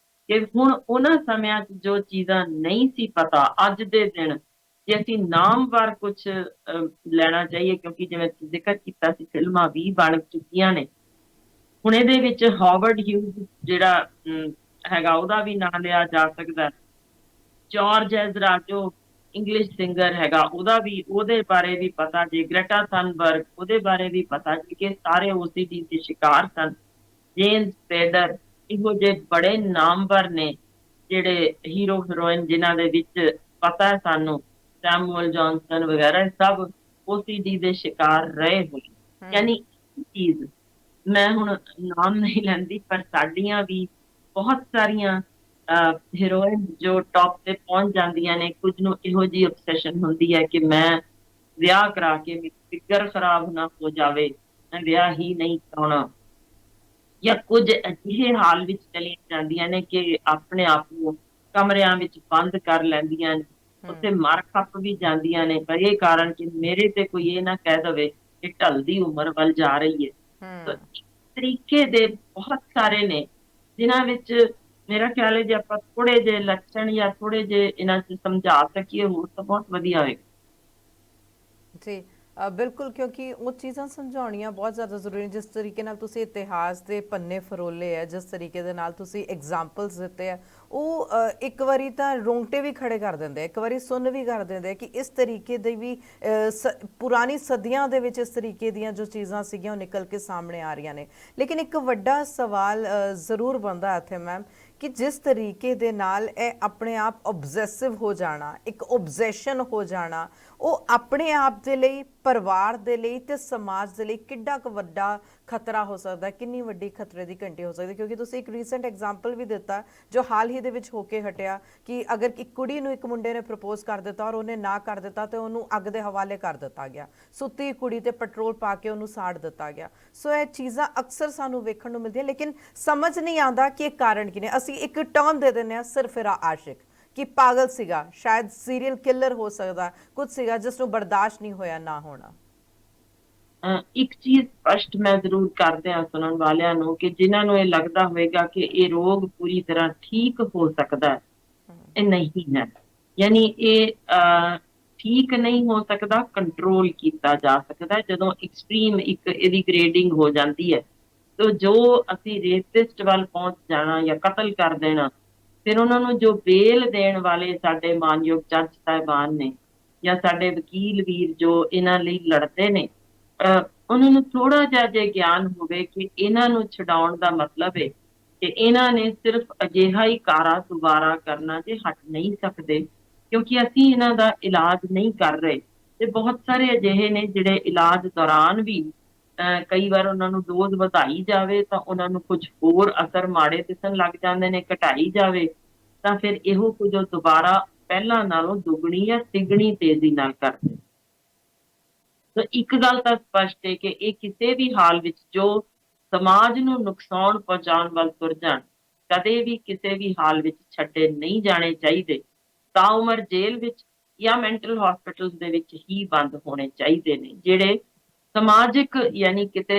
ਕਿ ਹੁਣ ਉਹਨਾਂ ਸਮਿਆਂ 'ਚ ਜੋ ਚੀਜ਼ਾਂ ਨਹੀਂ ਸੀ ਪਤਾ, ਅੱਜ ਦੇ ਦਿਨ ਜੇ ਅਸੀਂ ਨਾਮਵਰ ਕੁਝ ਲੈਣਾ ਚਾਹੀਏ, ਕਿਉਂਕਿ ਜਿਵੇਂ ਜ਼ਿਕਰ ਕੀਤਾ ਸੀ ਫਿਲਮਾਂ ਵੀ ਬਣ ਚੁੱਕੀਆਂ ਨੇ, ਹੁਣ ਇਹਦੇ ਵਿੱਚ ਹਾਵਰਡ ਹਿਊਜ਼ ਜਿਹੜਾ ਹੈਗਾ ਉਹਦਾ ਵੀ ਨਾਂ ਲਿਆ ਜਾ ਸਕਦਾ, ਜਾਰਜ ਐਜ਼ਰਾ ਜੋ ਇੰਗਲਿਸ਼ ਸਿੰਗਰ ਹੈਗਾ ਉਹਦਾ ਵੀ, ਉਹਦੇ ਬਾਰੇ ਵੀ ਪਤਾ ਜੀ, ਗ੍ਰੇਟਾ ਥਨਬਰਗ ਉਹਦੇ ਬਾਰੇ ਵੀ ਪਤਾ ਜੀ ਕਿ ਸਾਰੇ OCD ਦੇ ਸ਼ਿਕਾਰ ਸਨ, ਜੇਮਸ ਪੈਡਰ, ਇਹੋ ਜਿਹੇ ਬੜੇ ਨਾਮਵਰ ਨੇ ਜਿਹੜੇ ਹੀਰੋ ਹੀਰੋਇਨ ਜਿਨ੍ਹਾਂ ਦੇ ਵਿੱਚ ਪਤਾ ਹੈ ਸਾਨੂੰ, ਸੈਮੂਅਲ ਜੌਨਸਨ ਵਗੈਰਾ, ਸਭ OCD ਦੇ ਸ਼ਿਕਾਰ ਰਹੇ ਹੋਏ। ਯਾਨੀ ਚੀਜ਼ ਮੈਂ ਹੁਣ ਨਾਮ ਨਹੀਂ ਲੈਂਦੀ, ਪਰ ਸਾਡੀਆਂ ਵੀ ਬਹੁਤ ਸਾਰੀਆਂ ਹੀਰੋਇਨ ਜੋ ਟੌਪ ਤੇ ਪਹੁੰਚ ਜਾਂਦੀਆਂ ਨੇ, ਕੁਝ ਨੂੰ ਇਹੋ ਜਿਹੀ obsession ਹੁੰਦੀ ਹੈ ਕਿ ਮੈਂ ਵਿਆਹ ਕਰਾ ਕੇ ਮੇਰੀ ਫਿਕਰ ਖਰਾਬ ਨਾ ਹੋ ਜਾਵੇ, ਮੈਂ ਵਿਆਹ ਹੀ ਨਹੀਂ ਕਰਾਉਣਾ, ਜਾਂ ਕੁਝ ਅਜਿਹੇ ਹਾਲ ਵਿੱਚ ਚਲੀਆਂ ਜਾਂਦੀਆਂ ਨੇ ਕਿ ਆਪਣੇ ਆਪ ਨੂੰ ਕਮਰਿਆਂ ਵਿੱਚ ਬੰਦ ਕਰ ਲੈਂਦੀਆਂ ਨੇ, ਉੱਥੇ ਮਰ ਖੱਪ ਵੀ ਜਾਂਦੀਆਂ ਨੇ, ਪਰ ਇਹ ਕਾਰਨ ਕਿ ਮੇਰੇ ਤੇ ਕੋਈ ਇਹ ਨਾ ਕਹਿ ਦਵੇ ਕਿ ਢਲਦੀ ਉਮਰ ਵੱਲ ਜਾ ਰਹੀ ਹੈ। ਤਾਂ ਇਸ ਤਰੀਕੇ ਦੇ ਬਹੁਤ ਸਾਰੇ ਨੇ ਜਿਨ੍ਹਾਂ ਵਿੱਚ ਮੇਰਾ ਖਿਆਲ ਹੈ ਜੇ ਆਪਾਂ ਥੋੜੇ ਜਿਹੇ ਲੱਛਣ ਜਾਂ ਥੋੜੇ ਜਿਹੇ ਇਹਨਾਂ 'ਚ ਸਮਝਾ ਸਕੀਏ ਹੋਰ ਤਾਂ ਬਹੁਤ ਵਧੀਆ ਹੋਏਗਾ। ਜੀ ਬਿਲਕੁਲ, ਕਿਉਂਕਿ ਉਹ ਚੀਜ਼ਾਂ ਸਮਝਾਉਣੀਆਂ ਬਹੁਤ ਜ਼ਿਆਦਾ ਜ਼ਰੂਰੀ ਨੇ। ਜਿਸ ਤਰੀਕੇ ਨਾਲ ਤੁਸੀਂ ਇਤਿਹਾਸ ਦੇ ਪੰਨੇ ਫਰੋਲੇ ਹੈ, ਜਿਸ ਤਰੀਕੇ ਦੇ ਨਾਲ ਤੁਸੀਂ ਐਗਜ਼ਾਮਪਲਸ ਦਿੱਤੇ ਆ, ਉਹ ਇੱਕ ਵਾਰੀ ਤਾਂ ਰੋਂਗਟੇ ਵੀ ਖੜੇ ਕਰ ਦਿੰਦੇ, ਇੱਕ ਵਾਰੀ ਸੁਣ ਵੀ ਕਰ ਦਿੰਦੇ ਕਿ ਇਸ ਤਰੀਕੇ ਦੀ ਵੀ ਪੁਰਾਣੀ ਸਦੀਆਂ ਦੇ ਵਿੱਚ ਇਸ ਤਰੀਕੇ ਦੀਆਂ ਜੋ ਚੀਜ਼ਾਂ ਸੀਗੀਆਂ ਉਹ ਨਿਕਲ ਕੇ ਸਾਹਮਣੇ ਆ ਰਹੀਆਂ ਨੇ। ਲੇਕਿਨ ਇੱਕ ਵੱਡਾ ਸਵਾਲ ਜ਼ਰੂਰ ਬਣਦਾ ਇੱਥੇ ਮੈਮ ਕਿ ਜਿਸ ਤਰੀਕੇ ਦੇ ਨਾਲ ਇਹ ਆਪਣੇ ਆਪ ਓਬਜ਼ੈਸਿਵ ਹੋ ਜਾਣਾ, ਇੱਕ ਓਬਜ਼ੈਸ਼ਨ ਹੋ ਜਾਣਾ, ਉਹ ਆਪਣੇ ਆਪ ਦੇ ਲਈ ਪਰਿਵਾਰ ਦੇ ਲਈ ਤੇ ਸਮਾਜ ਦੇ ਲਈ ਕਿੱਡਾ ਕੁ ਵੱਡਾ ਖਤਰਾ ਹੋ ਸਕਦਾ, ਕਿੰਨੀ ਵੱਡੀ ਖਤਰੇ ਦੀ ਘੰਟੀ ਹੋ ਸਕਦੀ? ਕਿਉਂਕਿ ਤੁਸੀਂ ਇੱਕ ਰੀਸੈਂਟ ਐਗਜ਼ਾਮਪਲ ਵੀ ਦਿੱਤਾ ਜੋ ਹਾਲ ਹੀ ਦੇ ਵਿੱਚ ਹੋ ਕੇ ਹਟਿਆ ਕਿ ਅਗਰ ਇੱਕ ਕੁੜੀ ਨੂੰ ਇੱਕ ਮੁੰਡੇ ਨੇ ਪ੍ਰਪੋਜ਼ ਕਰ ਦਿੱਤਾ ਔਰ ਉਹਨੇ ਨਾ ਕਰ ਦਿੱਤਾ ਤੇ ਉਹਨੂੰ ਅੱਗ ਦੇ ਹਵਾਲੇ ਕਰ ਦਿੱਤਾ ਗਿਆ, ਸੁੱਤੀ ਕੁੜੀ ਤੇ ਪੈਟਰੋਲ ਪਾ ਕੇ ਉਹਨੂੰ ਸਾੜ ਦਿੱਤਾ ਗਿਆ। ਸੋ ਇਹ ਚੀਜ਼ਾਂ ਅਕਸਰ ਸਾਨੂੰ ਵੇਖਣ ਨੂੰ ਮਿਲਦੀਆਂ, ਲੇਕਿਨ ਸਮਝ ਨਹੀਂ ਆਉਂਦਾ ਕਿ ਇਹ ਕਾਰਨ ਕੀ ਨੇ। ਅਸੀਂ ਇੱਕ ਟਰਮ ਦੇ ਦਿੰਦੇ ਹਾਂ ਸਰਫਿਰਾ ਆਸ਼ਿਕ, ਕਿ ਪਾਗਲ ਸੀਗਾ, ਸ਼ਾਇਦ ਸੀਰੀਅਲ ਕਿਲਰ ਹੋ ਸਕਦਾ, ਕੁਝ ਸੀਗਾ ਜਿਸ ਨੂੰ ਬਰਦਾਸ਼ਤ ਨਹੀਂ ਹੋਇਆ ਨਾ ਹੋਣਾ। ਇੱਕ ਚੀਜ਼ ਸਪਸ਼ਟ ਮੈਂ ਜ਼ਰੂਰ ਕਰ ਦਿਆਂ ਸੁਣਨ ਵਾਲਿਆਂ ਨੂੰ ਕਿ ਜਿਨ੍ਹਾਂ ਨੂੰ ਇਹ ਲੱਗਦਾ ਹੋਵੇਗਾ ਕਿ ਇਹ ਰੋਗ ਪੂਰੀ ਤਰ੍ਹਾਂ ਠੀਕ ਹੋ ਸਕਦਾ ਹੈ, ਇਹ ਨਹੀਂ ਹੈ। ਯਾਨੀ ਇਹ ਠੀਕ ਨਹੀਂ ਹੋ ਸਕਦਾ, ਕੰਟਰੋਲ ਕੀਤਾ ਜਾ ਸਕਦਾ ਜਦੋਂ ਐਕਸਟ੍ਰੀਮ ਇੱਕ ਇਹਦੀ ਗ੍ਰੇਡਿੰਗ ਹੋ ਜਾਂਦੀ ਹੈ। ਤੋ ਜੋ ਅਸੀਂ ਰੇਪਿਸਟ ਵੱਲ ਪਹੁੰਚ ਜਾਣਾ ਜਾਂ ਕਤਲ ਕਰ ਦੇਣਾ, ਫਿਰ ਉਹਨਾਂ ਨੂੰ ਜੋ ਬੇਲ ਦੇਣ ਵਾਲੇ ਸਾਡੇ ਮਾਨਯੋਗ ਜੱਜ ਸਾਹਿਬਾਨ ਨੇ ਜਾਂ ਸਾਡੇ ਵਕੀਲ ਵੀਰ ਜੋ ਇਹਨਾਂ ਲਈ ਲੜਦੇ ਨੇ, ਉਹਨਾਂ ਨੂੰ ਥੋੜਾ ਜਿਹਾ ਜੇ ਗਿਆਨ ਹੋਵੇ ਕਿ ਇਹਨਾਂ ਨੂੰ ਛਡਾਉਣ ਦਾ ਮਤਲਬ ਹੈ ਕਿ ਇਹਨਾਂ ਨੇ ਸਿਰਫ ਅਜਿਹਾ ਹੀ ਕਾਰਾ ਦੁਬਾਰਾ ਕਰਨਾ ਜੇ ਹਟ ਨਹੀਂ ਸਕਦੇ, ਕਿਉਂਕਿ ਅਸੀਂ ਇਹਨਾਂ ਦਾ ਇਲਾਜ ਨਹੀਂ ਕਰ ਰਹੇ। ਤੇ ਬਹੁਤ ਸਾਰੇ ਅਜਿਹੇ ਨੇ ਜਿਹੜੇ ਇਲਾਜ ਦੌਰਾਨ ਵੀ ਕਈ ਵਾਰ ਉਹਨਾਂ ਨੂੰ ਡੋਜ਼ ਵਧਾਈ ਜਾਵੇ ਤਾਂ ਉਹਨਾਂ ਨੂੰ ਕੁਝ ਹੋਰ ਅਸਰ ਮਾੜੇ ਦਿਸਣ ਲੱਗ ਜਾਂਦੇ ਨੇ, ਘਟਾਈ ਜਾਵੇ ਤਾਂ ਫਿਰ ਇਹੋ ਕੁਝ ਉਹ ਦੁਬਾਰਾ ਪਹਿਲਾਂ ਨਾਲੋਂ ਦੁੱਗਣੀ ਜਾਂ ਤਿੱਗਣੀ ਤੇਜ਼ੀ ਨਾਲ ਕਰਦੇ। ਤਾਂ ਇੱਕ ਗੱਲ ਤਾਂ ਸਪਸ਼ਟ ਹੈ ਕਿ ਇਹ ਕਿਸੇ ਵੀ ਹਾਲ ਵਿੱਚ ਜੋ ਸਮਾਜ ਨੂੰ ਨੁਕਸਾਨ ਪਹੁੰਚਾਉਣ ਵੱਲ ਤੁਰ ਜਾਣ, ਕਦੇ ਵੀ ਕਿਸੇ ਵੀ ਹਾਲ ਵਿੱਚ ਛੱਡੇ ਨਹੀਂ ਜਾਣੇ ਚਾਹੀਦੇ। ਤਾਂ ਉਮਰ ਜੇਲ੍ਹ ਵਿੱਚ ਜਾਂ ਮੈਂਟਲ ਹਸਪੀਟਲ ਦੇ ਵਿੱਚ ਹੀ ਬੰਦ ਹੋਣੇ ਚਾਹੀਦੇ ਨੇ, ਜਿਹੜੇ ਸਮਾਜਿਕ ਯਾਨੀ ਕਿਤੇ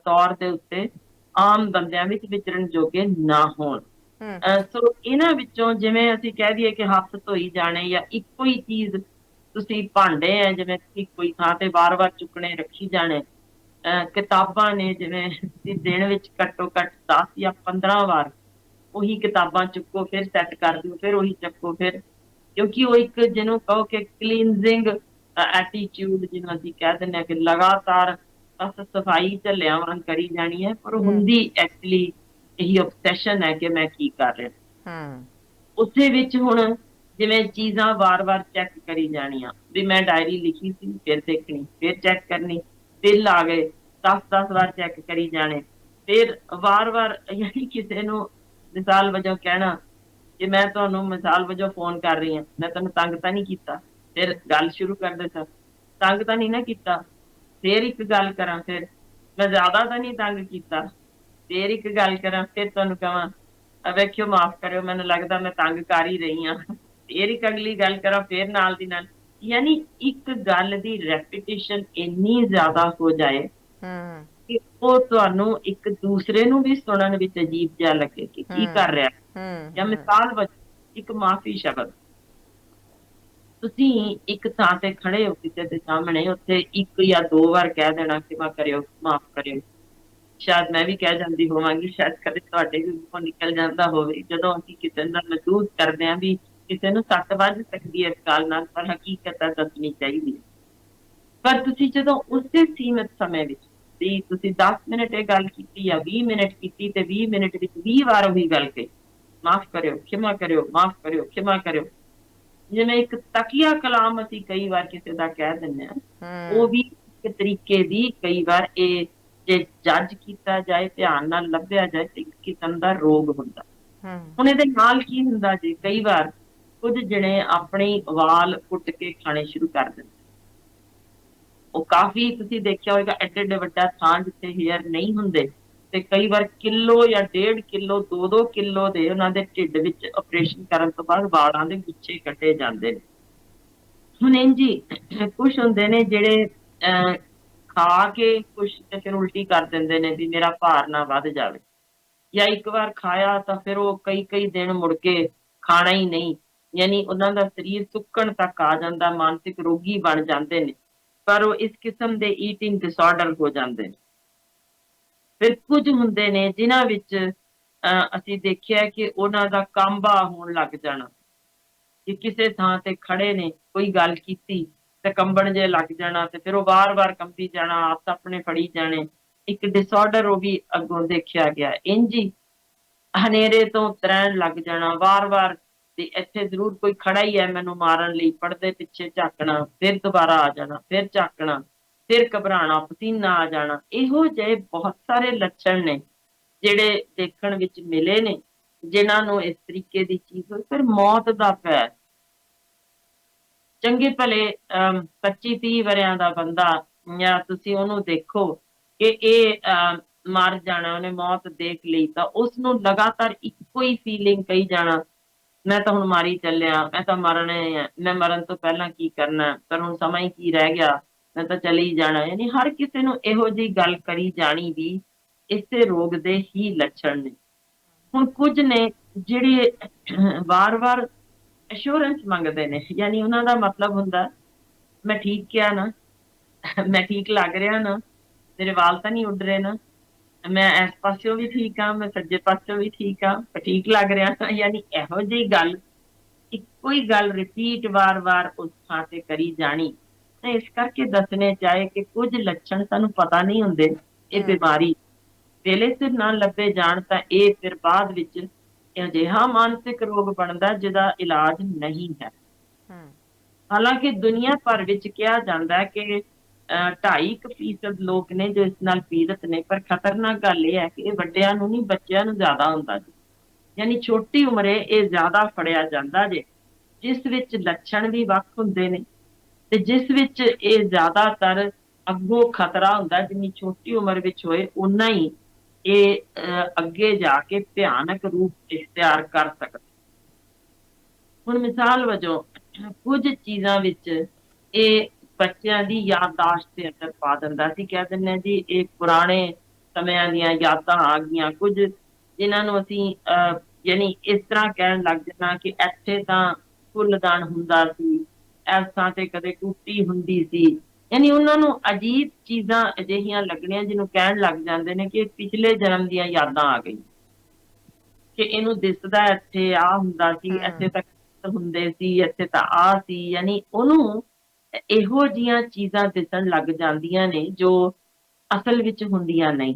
ਤੌਰ ਦੇ ਉੱਤੇ ਆਮ ਬੰਦਿਆਂ ਵਿੱਚ ਵਿਚਰਨ ਜੋਗੇ ਨਾ ਹੋਣ। ਸੋ ਇਹਨਾਂ ਵਿੱਚੋਂ ਜਿਵੇਂ ਅਸੀਂ ਕਹਿ ਦਈਏ ਕਿ ਹੱਥ ਧੋਈ ਜਾਣੇ ਜਾਂ ਇੱਕੋ ਹੀ ਚੀਜ਼ ਤੁਸੀਂ ਭਾਂਡੇ ਹੈ ਜਿਵੇਂ ਤੁਸੀਂ ਕੋਈ ਥਾਂ ਤੇ ਵਾਰ-ਵਾਰ ਚੁੱਕਣੇ ਰੱਖੀ ਜਾਣੇ, ਕਿਤਾਬਾਂ ਨੇ ਜਿਵੇਂ ਤੁਸੀਂ ਦਿਨ ਵਿੱਚ ਘੱਟੋ ਘੱਟ 10 ਜਾਂ 15 ਵਾਰ ਉਹੀ ਕਿਤਾਬਾਂ ਚੁੱਕੋ, ਫਿਰ ਸੈੱਟ ਕਰ ਦਿਓ, ਫਿਰ ਉਹੀ ਚੱਕੋ, ਫਿਰ ਕਿਉਂਕਿ ਉਹ ਇੱਕ ਜਿਹਨੂੰ ਕਹੋ ਕਿ ਕਲੀਨਜ਼ਿੰਗ ਐਟੀਟਿਊਡ ਜਿਹਨੂੰ ਅਸੀਂ ਕਹਿ ਦਿੰਦੇ ਹਾਂ ਕਿ ਲਗਾਤਾਰ ਬਸ ਸਫਾਈ ਝੱਲਿਆਂ ਵਾਂਗ ਕਰੀ ਜਾਣੀ ਹੈ, ਪਰ ਹੁੰਦੀ ਐਕਚੁਅਲੀ ਇਹੀ obsession ਹੈ ਕਿ ਮੈਂ ਕੀ ਕਰ ਰਿਹਾ। ਉਸੇ ਵਿੱਚ ਹੁਣ ਜਿਵੇਂ ਚੀਜ਼ਾਂ ਵਾਰ-ਵਾਰ ਚੈੱਕ ਕਰੀ ਜਾਣੀਆਂ, ਵੀ ਮੈਂ ਡਾਇਰੀ ਲਿਖੀ ਸੀ ਫਿਰ ਦੇਖਣੀ, ਫਿਰ ਚੈੱਕ ਕਰਨੀ, ਬਿੱਲ ਆ ਗਏ 10-10 ਵਾਰ ਚੈੱਕ ਕਰੀ ਜਾਣੇ, ਫਿਰ ਵਾਰ-ਵਾਰ ਯਾਨੀ ਕਿਸੇ ਨੂੰ ਮਿਸਾਲ ਵਜੋਂ ਕਹਿਣਾ ਕਿ ਮੈਂ ਤੁਹਾਨੂੰ ਮਿਸਾਲ ਵਜੋਂ ਫੋਨ ਕਰ ਰਹੀ ਹਾਂ, ਮੈਂ ਤੁਹਾਨੂੰ ਤੰਗ ਤਾਂ ਨਹੀਂ ਕੀਤਾ, ਫਿਰ ਗੱਲ ਸ਼ੁਰੂ ਕਰ ਦਿੱਤਾ, ਤੰਗ ਤਾਂ ਨਹੀਂ ਨਾ ਕੀਤਾ, ਫਿਰ ਇੱਕ ਗੱਲ ਕਰਾਂ, ਫਿਰ ਮੈਂ ਜ਼ਿਆਦਾ ਤਾਂ ਨਹੀਂ ਤੰਗ ਕੀਤਾ, ਫਿਰ ਇੱਕ ਗੱਲ ਕਰਾਂ, ਫਿਰ ਤੁਹਾਨੂੰ ਕਹਾਂ ਵੇਖਿਓ ਮਾਫ਼ ਕਰਿਓ ਮੈਨੂੰ ਲੱਗਦਾ ਮੈਂ ਤੰਗ ਕਰ ਹੀ ਰਹੀ ਹਾਂ, ਫਿਰ ਇੱਕ ਅਗਲੀ ਗੱਲ ਕਰਾਂ, ਫਿਰ ਨਾਲ ਦੀ ਨਾਲ ਯਾਨੀ ਇੱਕ ਗੱਲ ਦੀ ਰੈਪੀਟੀਸ਼ਨ ਇੰਨੀ ਜ਼ਿਆਦਾ ਹੋ ਜਾਏ ਕਿ ਉਹ ਤੁਹਾਨੂੰ ਇੱਕ ਦੂਸਰੇ ਨੂੰ ਵੀ ਸੁਣਨ ਵਿੱਚ ਅਜੀਬ ਜਿਹਾ ਲੱਗੇ ਕਿ ਕੀ ਕਰ ਰਿਹਾ। ਜਾਂ ਮਿਸਾਲ ਵਜੋਂ ਇੱਕ ਮਾਫੀ ਸ਼ਬਦ, ਤੁਸੀਂ ਇੱਕ ਥਾਂ ਤੇ ਖੜੇ ਹੋ ਕਿਸੇ ਦੇ ਸਾਹਮਣੇ, ਉੱਥੇ ਇੱਕ ਜਾਂ ਦੋ ਵਾਰ ਕਹਿ ਦੇਣਾ ਖਿਮਾ ਕਰਿਓ, ਮਾਫ ਕਰਿਓ, ਸ਼ਾਇਦ ਮੈਂ ਵੀ ਕਹਿ ਜਾਂਦੀ ਹੋਵਾਂਗੀ, ਸ਼ਾਇਦ ਕਦੇ ਤੁਹਾਡੇ ਵੀ ਮੂੰਹੋਂ ਨਿਕਲ ਜਾਂਦਾ ਹੋਵੇ ਜਦੋਂ ਅਸੀਂ ਕਿਸੇ ਨਾਲ ਮਹਿਸੂਸ ਕਰਦੇ ਹਾਂ ਵੀ ਕਿਸੇ ਨੂੰ ਸੱਟ ਵੱਜ ਸਕਦੀ ਹੈ ਇਸ ਗੱਲ ਨਾਲ, ਪਰ ਹਕੀਕਤ ਦੱਸਣੀ ਚਾਹੀਦੀ ਹੈ। ਪਰ ਤੁਸੀਂ ਜਦੋਂ ਉਸੇ ਸੀਮਿਤ ਸਮੇਂ ਵਿੱਚ ਵੀ ਤੁਸੀਂ 10 ਮਿੰਟ ਇਹ ਗੱਲ ਕੀਤੀ ਜਾਂ 20 ਮਿੰਟ ਕੀਤੀ ਤੇ 20 ਮਿੰਟ ਵਿੱਚ 20 ਵਾਰ ਉਹੀ ਗੱਲ ਕਹੀ, ਮਾਫ ਕਰਿਓ, ਖਿਮਾ ਕਰਿਓ, ਮਾਫ ਕਰਿਓ, ਖਿਮਾ ਕਰਿਓ, ਜਿਵੇਂ ਇੱਕ ਤਕੀਆ ਕਲਾਮ ਅਸੀਂ ਕਈ ਵਾਰ ਕਿਸੇ ਦਾ ਕਹਿ ਦਿੰਦੇ ਹਾਂ, ਉਹ ਵੀ ਇੱਕ ਤਰੀਕੇ ਦੀ ਕਈ ਵਾਰ ਇਹ ਜੇ ਜੱਜ ਕੀਤਾ ਜਾਏ, ਧਿਆਨ ਨਾਲ ਲੱਭਿਆ ਜਾਏ ਤੇ ਇੱਕ ਕਿਸਮ ਦਾ ਰੋਗ ਹੁੰਦਾ। ਹੁਣ ਇਹਦੇ ਨਾਲ ਕੀ ਹੁੰਦਾ ਜੀ, ਕਈ ਵਾਰ ਕੁਝ ਜਣੇ ਆਪਣੀ ਵਾਲ ਕੁੱਟ ਕੇ ਖਾਣੇ ਸ਼ੁਰੂ ਕਰ ਦਿੰਦੇ, ਉਹ ਕਾਫੀ ਤੁਸੀਂ ਦੇਖਿਆ ਹੋਵੇਗਾ ਐਡੇ ਐਡੇ ਵੱਡਾ ਥਾਂ ਜਿੱਥੇ ਹੇਅਰ ਨਹੀਂ ਹੁੰਦੇ ਤੇ ਕਈ ਵਾਰ ਕਿਲੋ ਜਾਂ 1.5 ਕਿਲੋ 2-2 ਕਿਲੋ ਦੇ ਉਹਨਾਂ ਦੇ ਢਿੱਡ ਵਿੱਚ ਆਪਰੇਸ਼ਨ ਕਰਨ ਤੋਂ ਬਾਅਦ ਵਾਲਾਂ ਦੇ ਗੁੱਛੇ ਕੱਟੇ ਜਾਂਦੇ ਨੇ। ਹੁਣ ਇੰਜੀ ਕੁਛ ਹੁੰਦੇ ਨੇ ਜਿਹੜੇ ਖਾ ਕੇ ਕੁਛ ਤੇ ਫਿਰ ਉਲਟੀ ਕਰ ਦਿੰਦੇ ਨੇ ਵੀ ਮੇਰਾ ਭਾਰ ਨਾ ਵੱਧ ਜਾਵੇ, ਜਾਂ ਇੱਕ ਵਾਰ ਖਾਇਆ ਤਾਂ ਫਿਰ ਉਹ ਕਈ ਦਿਨ ਮੁੜ ਕੇ ਖਾਣਾ ਹੀ ਨਹੀਂ, ਯਾਨੀ ਉਹਨਾਂ ਦਾ ਸਰੀਰ ਸੁੱਕਣ ਤੱਕ ਆ ਜਾਂਦਾ, ਮਾਨਸਿਕ ਰੋਗੀ ਬਣ ਜਾਂਦੇ ਨੇ, ਪਰ ਉਹ ਇਸ ਕਿਸਮ ਦੇ ਈਟਿੰਗ ਡਿਸਆਰਡਰ ਹੋ ਜਾਂਦੇ ਨੇ। ਫਿਰ ਕੁਝ ਹੁੰਦੇ ਨੇ ਜਿਨ੍ਹਾਂ ਵਿੱਚ ਅਸੀਂ ਦੇਖਿਆ ਕਿ ਉਹਨਾਂ ਦਾ ਕਾਂਬਾ ਹੋਣ ਲੱਗ ਜਾਣਾ, ਕਿ ਕਿਸੇ ਥਾਂ ਤੇ ਖੜੇ ਨੇ ਕੋਈ ਗੱਲ ਕੀਤੀ ਤੇ ਕੰਬਣ ਜੇ ਲੱਗ ਜਾਣਾ ਤੇ ਫਿਰ ਉਹ ਵਾਰ-ਵਾਰ ਕੰਬੀ ਜਾਣਾ, ਆਪ ਆਪਣੇ ਫੜੀ ਜਾਣੇ, ਇੱਕ ਡਿਸਆਰਡਰ ਉਹ ਵੀ ਅੱਗੋਂ ਦੇਖਿਆ ਗਿਆ। ਇੰਝ ਹੀ ਹਨੇਰੇ ਤੋਂ ਉਤਰਨ ਲੱਗ ਜਾਣਾ ਵਾਰ-ਵਾਰ, ਤੇ ਇੱਥੇ ਜ਼ਰੂਰ ਕੋਈ ਖੜਾ ਹੀ ਹੈ ਮੈਨੂੰ ਮਾਰਨ ਲਈ, ਪਰਦੇ ਪਿੱਛੇ ਝਾਕਣਾ, ਫਿਰ ਦੁਬਾਰਾ ਆ ਜਾਣਾ, ਫਿਰ ਝਾਕਣਾ, ਸਿਰ ਘਬਰਾਉਣਾ, ਪਸੀਨਾ ਆ ਜਾਣਾ, ਇਹੋ ਜਿਹੇ ਬਹੁਤ ਸਾਰੇ ਲੱਛਣ ਨੇ ਜਿਹੜੇ ਦੇਖਣ ਵਿੱਚ ਮਿਲੇ ਨੇ, ਜਿਨ੍ਹਾਂ ਨੂੰ ਇਸ ਤਰੀਕੇ ਦੀ ਚੀਜ਼ ਹੋਈ। ਫਿਰ ਮੌਤ ਦਾ ਭੈ, ਚੰਗੇ ਭਲੇ 25-30 ਵਰਿਆਂ ਦਾ ਬੰਦਾ, ਜਾਂ ਤੁਸੀਂ ਉਹਨੂੰ ਦੇਖੋ ਕਿ ਇਹ ਮਰ ਜਾਣਾ, ਉਹਨੇ ਮੌਤ ਦੇਖ ਲਈ, ਤਾਂ ਉਸਨੂੰ ਲਗਾਤਾਰ ਇੱਕੋ ਹੀ ਫੀਲਿੰਗ ਕਹੀ ਜਾਣਾ, ਮੈਂ ਤਾਂ ਹੁਣ ਮਾਰੀ ਚੱਲਿਆ, ਮੈਂ ਤਾਂ ਮਰਨਾ ਹੈ, ਮੈਂ ਮਰਨ ਤੋਂ ਪਹਿਲਾਂ ਕੀ ਕਰਨਾ, ਪਰ ਹੁਣ ਸਮਾਂ ਹੀ ਕੀ ਰਹਿ ਗਿਆ, ਮੈਂ ਤਾਂ ਚਲੀ ਜਾਣਾ। ਯਾਨੀ ਹਰ ਕਿਸੇ ਨੂੰ ਇਹੋ ਜਿਹੀ ਗੱਲ ਕਰੀ ਜਾਣੀ ਵੀ ਇਸੇ ਰੋਗ ਦੇ ਹੀ ਲੱਛਣ ਨੇ। ਹੁਣ ਕੁਝ ਨੇ ਜਿਹੜੇ ਵਾਰ-ਵਾਰ ਅਸ਼ੋਰੈਂਸ ਮੰਗਦੇ ਨੇ, ਯਾਨੀ ਉਹਨਾਂ ਦਾ ਮਤਲਬ ਹੁੰਦਾ, ਮੈਂ ਠੀਕ ਕਿਹਾ ਨਾ, ਮੈਂ ਠੀਕ ਲੱਗ ਰਿਹਾ ਨਾ, ਮੇਰੇ ਵਾਲ ਤਾਂ ਨਹੀਂ ਉੱਡ ਰਹੇ ਨਾ, ਮੈਂ ਇਸ ਪਾਸਿਓਂ ਵੀ ਠੀਕ ਹਾਂ, ਮੈਂ ਸੱਜੇ ਪਾਸਿਓਂ ਵੀ ਠੀਕ ਹਾਂ, ਠੀਕ ਲੱਗ ਰਿਹਾ ਨਾ। ਯਾਨੀ ਇਹੋ ਜਿਹੀ ਗੱਲ, ਇੱਕੋ ਹੀ ਗੱਲ ਰਿਪੀਟ ਵਾਰ-ਵਾਰ ਉਸ ਥਾਂ ਤੇ ਕਰੀ ਜਾਣੀ। ਇਸ ਕਰਕੇ ਦੱਸਣੇ ਚਾਹੇ ਕਿ ਕੁਝ ਲੱਛਣ ਸਾਨੂੰ ਪਤਾ ਨਹੀਂ ਹੁੰਦੇ, ਇਹ ਬਿਮਾਰੀ ਵੇਲੇ ਸਿਰ ਨਾ ਲੱਭੇ ਜਾਣ ਤਾਂ ਇਹ ਫਿਰ ਬਾਅਦ ਵਿੱਚ ਅਜਿਹਾ ਮਾਨਸਿਕ ਰੋਗ ਬਣਦਾ ਜਿਹਦਾ ਇਲਾਜ ਨਹੀਂ ਹੈ। ਹਾਲਾਂਕਿ ਦੁਨੀਆ ਭਰ ਵਿੱਚ ਕਿਹਾ ਜਾਂਦਾ ਹੈ ਕਿ 2.5% ਲੋਕ ਨੇ ਜੋ ਇਸ ਨਾਲ ਪੀੜਤ ਨੇ, ਪਰ ਖਤਰਨਾਕ ਗੱਲ ਇਹ ਹੈ ਕਿ ਇਹ ਵੱਡਿਆਂ ਨੂੰ ਨਹੀਂ, ਬੱਚਿਆਂ ਨੂੰ ਜ਼ਿਆਦਾ ਹੁੰਦਾ ਜੀ। ਯਾਨੀ ਛੋਟੀ ਉਮਰੇ ਇਹ ਜ਼ਿਆਦਾ ਫੜਿਆ ਜਾਂਦਾ ਜੇ, ਜਿਸ ਵਿੱਚ ਲੱਛਣ ਵੀ ਵੱਖ ਹੁੰਦੇ ਨੇ, ਤੇ ਜਿਸ ਵਿੱਚ ਇਹ ਜ਼ਿਆਦਾਤਰ ਅੱਗੋਂ ਖਤਰਾ ਹੁੰਦਾ। ਜਿੰਨੀ ਛੋਟੀ ਉਮਰ ਵਿੱਚ ਹੋਏ, ਓਨਾ ਹੀ ਇਹ ਅੱਗੇ ਜਾ ਕੇ ਭਿਆਨਕ ਰੂਪ ਇਖਤਿਆਰ ਕਰ ਸਕਦਾ। ਹੁਣ ਮਿਸਾਲ ਵਜੋਂ ਕੁਝ ਚੀਜ਼ਾਂ ਵਿੱਚ ਇਹ ਬੱਚਿਆਂ ਦੀ ਯਾਦਦਾਸ਼ਤ ਤੇ ਅਸਰ ਪਾ ਦਿੰਦਾ। ਅਸੀਂ ਕਹਿ ਦਿੰਦੇ ਹਾਂ ਜੀ ਇਹ ਪੁਰਾਣੇ ਸਮਿਆਂ ਦੀਆਂ ਯਾਦਾਂ ਆ ਗਈਆਂ, ਕੁਝ ਜਿਨ੍ਹਾਂ ਨੂੰ ਅਸੀਂ ਯਾਨੀ ਇਸ ਤਰ੍ਹਾਂ ਕਹਿਣ ਲੱਗ ਜਾਣਾ ਕਿ ਇੱਥੇ ਤਾਂ ਫੁੱਲਦਾਨ ਹੁੰਦਾ ਸੀ, ਇਸ ਥਾਂ ਤੇ ਕਦੇ ਟੂਟੀ ਹੁੰਦੀ ਸੀ। ਯਾਨੀ ਉਹਨਾਂ ਨੂੰ ਅਜੀਬ ਚੀਜ਼ਾਂ ਅਜਿਹੀਆਂ ਲੱਗਣੀਆਂ ਜਿਹਨੂੰ ਕਹਿਣ ਲੱਗ ਜਾਂਦੇ ਨੇ ਕਿ ਪਿਛਲੇ ਜਨਮ ਦੀਆਂ ਯਾਦਾਂ ਆ ਗਈਆਂ, ਕਿ ਇਹਨੂੰ ਦਿਸਦਾ ਇੱਥੇ ਆ ਹੁੰਦਾ ਸੀ, ਇੱਥੇ ਤੱਕ ਹੁੰਦੇ ਸੀ, ਇੱਥੇ ਤਾਂ ਆ ਸੀ। ਯਾਨੀ ਉਹਨੂੰ ਇਹੋ ਜਿਹੀਆਂ ਚੀਜ਼ਾਂ ਦਿਸਣ ਲੱਗ ਜਾਂਦੀਆਂ ਨੇ ਜੋ ਅਸਲ ਵਿੱਚ ਹੁੰਦੀਆਂ ਨਹੀਂ।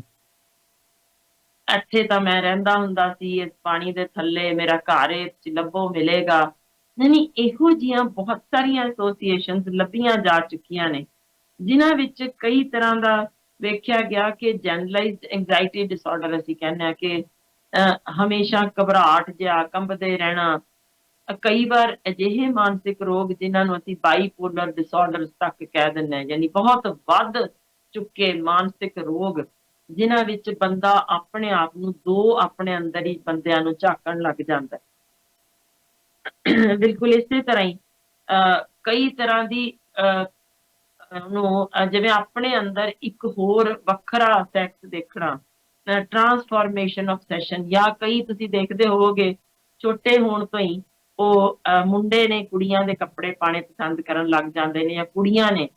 ਇੱਥੇ ਤਾਂ ਮੈਂ ਰਹਿੰਦਾ ਹੁੰਦਾ ਸੀ, ਇਸ ਪਾਣੀ ਦੇ ਥੱਲੇ ਮੇਰਾ ਘਰ ਇਹ ਲੱਭੋ ਮਿਲੇਗਾ। ਨਹੀਂ, ਇਹੋ ਜਿਹੀਆਂ ਬਹੁਤ ਸਾਰੀਆਂ ਐਸੋਸੀਏਸ਼ਨਸ ਲੱਭੀਆਂ ਜਾ ਚੁੱਕੀਆਂ ਨੇ, ਜਿਨ੍ਹਾਂ ਵਿੱਚ ਕਈ ਤਰ੍ਹਾਂ ਦਾ ਵੇਖਿਆ ਗਿਆ ਕਿ ਜਨਰਲਾਈਜ਼ਡ ਐਂਗਜ਼ਾਇਟੀ ਡਿਸਆਰਡਰ ਅਸੀਂ ਕਹਿੰਦੇ ਹਾਂ ਕਿ ਹਮੇਸ਼ਾ ਘਬਰਾਹਟ ਜਿਹਾ, ਕੰਬਦੇ ਰਹਿਣਾ। ਕਈ ਵਾਰ ਅਜਿਹੇ ਮਾਨਸਿਕ ਰੋਗ ਜਿਨ੍ਹਾਂ ਨੂੰ ਅਸੀਂ ਬਾਈਪੋਲਰ ਡਿਸਆਰਡਰ ਤੱਕ ਕਹਿ ਦਿੰਦੇ ਹਾਂ, ਯਾਨੀ ਬਹੁਤ ਵੱਧ ਚੁੱਕੇ ਮਾਨਸਿਕ ਰੋਗ, ਜਿਨ੍ਹਾਂ ਵਿੱਚ ਬੰਦਾ ਆਪਣੇ ਆਪ ਨੂੰ ਦੋ ਆਪਣੇ ਅੰਦਰ ਹੀ ਬੰਦਿਆਂ ਨੂੰ ਝਾਕਣ ਲੱਗ ਜਾਂਦਾ। ਬਿਲਕੁਲ ਇਸੇ ਤਰ੍ਹਾਂ ਹੀ ਕਈ ਤਰ੍ਹਾਂ ਦੀ ਨੂੰ ਜਿਵੇਂ ਆਪਣੇ ਅੰਦਰ ਇੱਕ ਹੋਰ ਵੱਖਰਾ ਸੈਕਸ ਦੇਖਣਾ, ਟਰਾਂਸਫਾਰਮੇਸ਼ਨ ਆਫ ਸੈਸ਼ਨ, ਜਾਂ ਕਈ ਤੁਸੀਂ ਦੇਖਦੇ ਹੋਵੋਗੇ ਛੋਟੇ ਹੋਣ ਤੋਂ ਹੀ ਉਹ ਮੁੰਡੇ ਨੇ ਕੁੜੀਆਂ ਦੇ ਕੱਪੜੇ ਪਾਣੇ ਪਸੰਦ ਕਰਨ ਲੱਗ ਜਾਂਦੇ ਨੇ, ਜਾਂ ਕੁੜੀਆਂ ਨੇ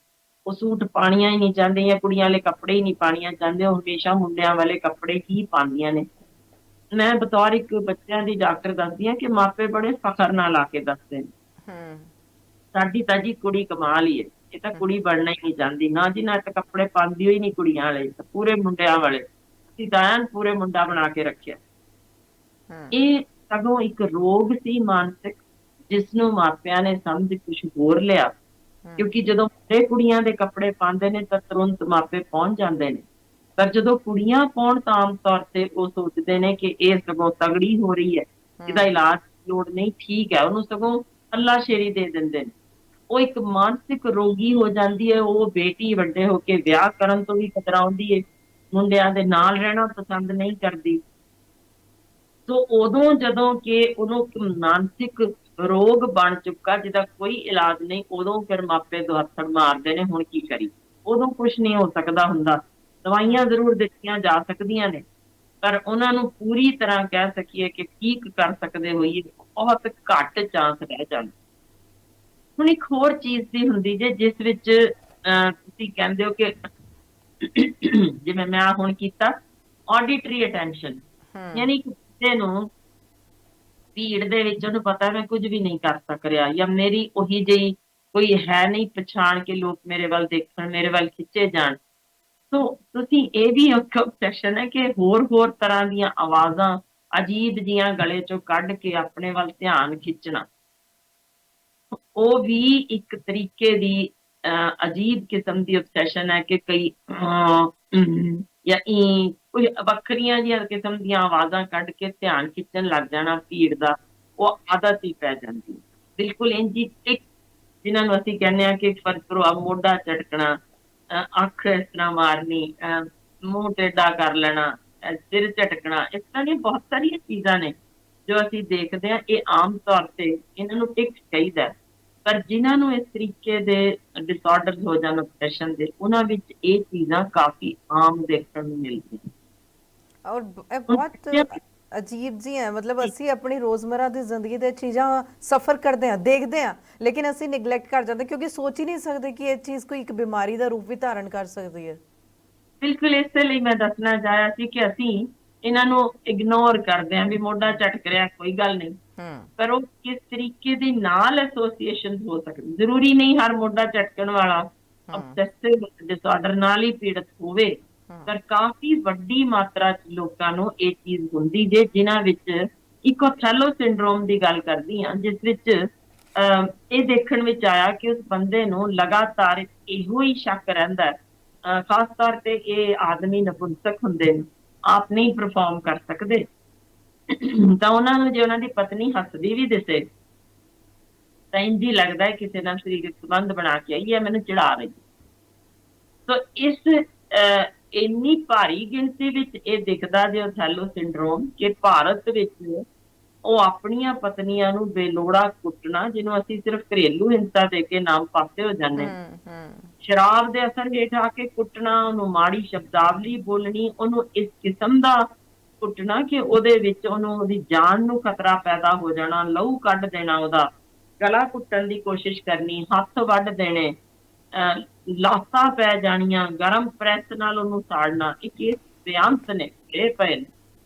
ਉਹ ਸੂਟ ਪਾਣੀਆਂ ਹੀ ਨਹੀਂ ਚਾਹੁੰਦੇ, ਜਾਂ ਕੁੜੀਆਂ ਵਾਲੇ ਕੱਪੜੇ ਹੀ ਨਹੀਂ ਪਾਣੀਆਂ ਚਾਹੁੰਦੇ, ਉਹ ਹਮੇਸ਼ਾ ਮੁੰਡਿਆਂ ਵਾਲੇ ਕੱਪੜੇ ਹੀ ਪਾਉਂਦੀਆਂ ਨੇ। ਮੈਂ ਬਤੌਰ ਇੱਕ ਬੱਚਿਆਂ ਦੀ ਡਾਕਟਰ ਦੱਸਦੀ ਹਾਂ ਕਿ ਮਾਪੇ ਬੜੇ ਫਖਰ ਨਾਲ ਆ ਕੇ ਦੱਸਦੇ ਨੇ, ਸਾਡੀ ਤਾਂ ਜੀ ਕੁੜੀ ਕਮਾਲ ਹੀ ਹੈ, ਇਹ ਤਾਂ ਕੁੜੀ ਬਣਨਾ ਹੀ ਨਹੀਂ ਚਾਹੁੰਦੀ, ਨਾ ਜੀ ਨਾ ਤਾਂ ਕੱਪੜੇ ਪਾਉਂਦੀ ਹੋਈ ਨਹੀਂ ਕੁੜੀਆਂ ਵਾਲੇ, ਪੂਰੇ ਮੁੰਡਿਆਂ ਵਾਲੇ, ਅਸੀਂ ਤਾਂ ਐਨ ਪੂਰੇ ਮੁੰਡਾ ਬਣਾ ਕੇ ਰੱਖਿਆ। ਇਹ ਸਗੋਂ ਇੱਕ ਰੋਗ ਸੀ ਮਾਨਸਿਕ, ਜਿਸ ਨੂੰ ਮਾਪਿਆਂ ਨੇ ਸਮਝ ਕੁਛ ਹੋਰ ਲਿਆ, ਕਿਉਂਕਿ ਜਦੋਂ ਮੁੰਡੇ ਕੁੜੀਆਂ ਦੇ ਕੱਪੜੇ ਪਾਉਂਦੇ ਨੇ ਤਾਂ ਤੁਰੰਤ ਮਾਪੇ ਪਹੁੰਚ ਜਾਂਦੇ ਨੇ, ਪਰ ਜਦੋਂ ਕੁੜੀਆਂ ਪਾਉਣ ਤਾਂ ਆਮ ਤੌਰ ਤੇ ਉਹ ਸੋਚਦੇ ਨੇ ਕਿ ਇਹ ਸਗੋਂ ਤਗੜੀ ਹੋ ਰਹੀ ਹੈ, ਇਹਦਾ ਇਲਾਜ ਲੋੜ ਨਹੀਂ, ਠੀਕ ਹੈ, ਉਹਨੂੰ ਸਗੋਂ ਹੱਲਾਸ਼ੇਰੀ ਦੇ ਦਿੰਦੇ ਨੇ। ਉਹ ਇੱਕ ਮਾਨਸਿਕ ਰੋਗੀ ਹੋ ਜਾਂਦੀ ਹੈ। ਉਹ ਬੇਟੀ ਵੱਡੇ ਹੋ ਕੇ ਵਿਆਹ ਕਰਨ ਤੋਂ ਵੀ ਕਤਰਾਉਂਦੀ ਹੈ, ਮੁੰਡਿਆਂ ਦੇ ਨਾਲ ਰਹਿਣਾ ਪਸੰਦ ਨਹੀਂ ਕਰਦੀ। ਸੋ ਉਦੋਂ ਜਦੋਂ ਕਿ ਉਹਨੂੰ ਮਾਨਸਿਕ ਰੋਗ ਬਣ ਚੁੱਕਾ ਜਿਹਦਾ ਕੋਈ ਇਲਾਜ ਨਹੀਂ, ਉਦੋਂ ਫਿਰ ਮਾਪੇ ਦੁਹੱਥੜ ਮਾਰਦੇ ਨੇ, ਹੁਣ ਕੀ ਕਰੀ। ਉਦੋਂ ਕੁਛ ਨਹੀਂ ਹੋ ਸਕਦਾ ਹੁੰਦਾ, ਦਵਾਈਆਂ ਜ਼ਰੂਰ ਦਿੱਤੀਆਂ ਜਾ ਸਕਦੀਆਂ ਨੇ, ਪਰ ਉਹਨਾਂ ਨੂੰ ਪੂਰੀ ਤਰ੍ਹਾਂ ਕਹਿ ਸਕੀਏ ਕਿ ਠੀਕ ਕਰ ਸਕਦੇ ਹੋਈਏ, ਬਹੁਤ ਘੱਟ ਚਾਂਸ ਰਹਿ ਜਾਂਦੇ। ਹੁਣ ਇੱਕ ਹੋਰ ਚੀਜ਼ ਦੀ ਹੁੰਦੀ ਜੇ, ਜਿਸ ਵਿੱਚ ਤੁਸੀਂ ਕਹਿੰਦੇ ਹੋ ਕਿ ਜਿਵੇਂ ਮੈਂ ਹੁਣ ਕੀਤਾ ਆਡੀਟਰੀ ਅਟੈਂਸ਼ਨ, ਯਾਨੀ ਕਿ ਬੱਚੇ ਨੂੰ ਭੀੜ ਦੇ ਵਿੱਚ ਉਹਨੂੰ ਪਤਾ ਮੈਂ ਕੁਝ ਵੀ ਨਹੀਂ ਕਰ ਸਕ ਰਿਹਾ, ਜਾਂ ਮੇਰੀ ਉਹੀ ਜਿਹੀ ਕੋਈ ਹੈ ਨਹੀਂ ਪਛਾਣ ਕੇ ਲੋਕ ਮੇਰੇ ਵੱਲ ਦੇਖਣ, ਮੇਰੇ ਵੱਲ ਖਿੱਚੇ ਜਾਣ। ਸੋ ਤੁਸੀਂ ਇਹ ਵੀ ਇੱਕ obsession ਹੈ ਕਿ ਹੋਰ ਤਰ੍ਹਾਂ ਦੀਆਂ ਆਵਾਜ਼ਾਂ ਅਜੀਬ ਜੀਆਂ ਗਲੇ ਚੋਂ ਕੱਢ ਕੇ ਆਪਣੇ ਵੱਲ ਧਿਆਨ ਖਿੱਚਣਾ, ਉਹ ਵੀ ਇੱਕ ਤਰੀਕੇ ਦੀ ਅਜੀਬ ਕਿਸਮ ਦੀ obsession ਹੈ ਕਿ ਕਈ ਜਾਂ ਕੋਈ ਵੱਖਰੀਆਂ ਜਿਹੀਆਂ ਕਿਸਮ ਦੀਆਂ ਆਵਾਜ਼ਾਂ ਕੱਢ ਕੇ ਧਿਆਨ ਖਿੱਚਣ ਲੱਗ ਜਾਣਾ ਭੀੜ ਦਾ, ਉਹ ਆਦਤ ਹੀ ਪੈ ਜਾਂਦੀ। ਬਿਲਕੁਲ ਇੰਝ ਹੀ ਟਿਕ, ਜਿਨ੍ਹਾਂ ਨੂੰ ਅਸੀਂ ਕਹਿੰਦੇ ਹਾਂ ਕਿ ਫਰਕ ਕਰੋ, ਮੋਢਾ ਝਟਕਣਾ, ਅੱਖ ਇਸ ਤਰ੍ਹਾਂ ਮਾਰਨੀ, ਮੂੰਹ ਟੇਢਾ ਕਰ ਲੈਣਾ, ਸਿਰ ਝਟਕਣਾ, ਇਸ ਤਰ੍ਹਾਂ ਦੀਆਂ ਬਹੁਤ ਸਾਰੀਆਂ ਚੀਜ਼ਾਂ ਨੇ ਜੋ ਅਸੀਂ ਦੇਖਦੇ ਹਾਂ। ਇਹ ਆਮ ਤੌਰ ਤੇ ਇਹਨਾਂ ਨੂੰ ਟਿਕ ਚਾਹੀਦਾ ਹੈ। ਪਰ ਜਿਨ੍ਹਾਂ ਨੂੰ ਇਸ ਤਰੀਕੇ ਦੇ ਡਿਸਆਰਡਰ ਹੋ ਜਾਣ obsession ਦੇ, ਉਹਨਾਂ ਵਿੱਚ ਇਹ ਚੀਜ਼ਾਂ ਕਾਫੀ ਆਮ ਦੇਖਣ ਨੂੰ ਮਿਲਦੀਆਂ। ਔਰ ਇਹ ਹੁਣ ਬਹੁਤ ਬੱਚਿਆਂ ਅਜੀਬ ਜੀ ਹੈ, ਮਤਲਬ ਅਸੀਂ ਆਪਣੀ ਰੋਜ਼ਮਰਾ ਦੀ ਜ਼ਿੰਦਗੀ ਦੇ ਚੀਜ਼ਾਂ ਸਫਰ ਕਰਦੇ ਹਾਂ, ਦੇਖਦੇ ਹਾਂ, ਲੇਕਿਨ ਅਸੀਂ ਨਿਗਲੈਕਟ ਕਰ ਜਾਂਦੇ ਕਿਉਂਕਿ ਸੋਚ ਹੀ ਨਹੀਂ ਸਕਦੇ ਕਿ ਇਹ ਚੀਜ਼ ਕੋਈ ਇੱਕ ਬਿਮਾਰੀ ਦਾ ਰੂਪ ਵੀ ਧਾਰਨ ਕਰ ਸਕਦੀ ਹੈ। ਬਿਲਕੁਲ ਇਸੇ ਲਈ ਮੈਂ ਦੱਸਣਾ ਚਾਹਿਆ ਸੀ ਕਿ ਅਸੀਂ ਇਹਨਾਂ ਨੂੰ ਇਗਨੋਰ ਕਰਦੇ ਹਾਂ ਵੀ ਮੋਢਾ ਝਟਕ ਰਿਹਾ, ਕੋਈ ਗੱਲ ਨਹੀਂ। ਪਰ ਉਹ ਕਿਸ ਤਰੀਕੇ ਦੀ ਨਾਲ ਐਸੋਸੀਏਸ਼ਨ ਹੋ ਸਕਦੀ, ਜ਼ਰੂਰੀ ਨਹੀਂ ਹਰ ਮੋਢਾ ਝਟਕਣ ਵਾਲਾ obsessive disorder ਨਾਲ ਹੀ ਪੀੜਤ ਹੋਵੇ, ਪਰ ਕਾਫੀ ਵੱਡੀ ਮਾਤਰਾ ਚ ਲੋਕਾਂ ਨੂੰ ਇਹ ਚੀਜ਼ ਹੁੰਦੀ ਜੇ, ਜਿਨ੍ਹਾਂ ਵਿੱਚ ਇੱਕ ਓਥੈਲੋ ਸਿੰਡਰੋਮ ਦੀ ਗੱਲ ਕਰਦੀ ਹਾਂ, ਜਿਸ ਵਿੱਚ ਇਹ ਦੇਖਣ ਵਿੱਚ ਆਇਆ ਕਿ ਉਸ ਬੰਦੇ ਨੂੰ ਲਗਾਤਾਰ ਇਹੋ ਹੀ ਸ਼ੱਕ ਰਹਿੰਦਾ ਹੈ, ਖਾਸ ਤੌਰ ਤੇ ਇਹ ਆਦਮੀ ਨਪੁੰਸਕ ਹੁੰਦੇ ਨੇ, ਆਪ ਨਹੀਂ ਪਰਫਾਰਮ ਕਰ ਸਕਦੇ, ਤਾਂ ਉਹਨਾਂ ਨੂੰ ਜੇ ਉਹਨਾਂ ਦੀ ਪਤਨੀ ਹੱਸਦੀ ਵੀ ਦਿਸੇ ਤਾਂ ਇੰਝ ਹੀ ਲੱਗਦਾ ਹੈ ਕਿਸੇ ਨਾਲ ਸਰੀਰਕ ਸੰਬੰਧ ਬਣਾ ਕੇ ਆਈ ਹੈ, ਮੈਨੂੰ ਚਿੜਾ ਰਹੀ। ਸੋ ਇਸ ਇੰਨੀ ਭਾਰੀ ਗਿਣਤੀ ਵਿੱਚ ਇਹ ਦਿਖਦਾ ਜੇ ਓਥੈਲੋ ਸਿੰਡਰੋਮ, ਕਿ ਭਾਰਤ ਵਿੱਚ ਉਹ ਆਪਣੀਆਂ ਪਤਨੀਆਂ ਨੂੰ ਬੇਲੋੜਾ ਕੁੱਟਣਾ, ਜਿਹਨੂੰ ਅਸੀਂ ਸਿਰਫ ਘਰੇਲੂ ਹਿੰਸਾ ਦੇ ਕੇ ਨਾਮ ਪਾਸੇ ਹੋ ਜਾਂਦੇ ਹਾਂ, ਸ਼ਰਾਬ ਦੇ ਅਸਰ ਹੇਠ ਆ ਕੇ ਕੁੱਟਣਾ, ਉਹਨੂੰ ਮਾੜੀ ਸ਼ਬਦਾਵਲੀ ਬੋਲਣੀ, ਉਹਨੂੰ ਇਸ ਕਿਸਮ ਦਾ ਕੁੱਟਣਾ ਕਿ ਉਹਦੇ ਵਿੱਚ ਉਹਦੀ ਜਾਨ ਨੂੰ ਖਤਰਾ ਪੈਦਾ ਹੋ ਜਾਣਾ, ਲਹੂ ਕੱਢ ਦੇਣਾ, ਉਹਦਾ ਗਲਾ ਘੁੱਟਣ ਦੀ ਕੋਸ਼ਿਸ਼ ਕਰਨੀ, ਹੱਥ ਵੱਢ ਦੇਣੇ, ਲਾਸਾਂ ਪੈ ਜਾਣੀਆਂ, ਗਰਮ ਪ੍ਰੈਸ ਨਾਲ ਉਹਨੂੰ ਸਾੜਨਾ। ਇਹ ਕੇਸ ਬਿਆੰਤ ਨੇ, ਇਹ ਪਏ ਨੇ,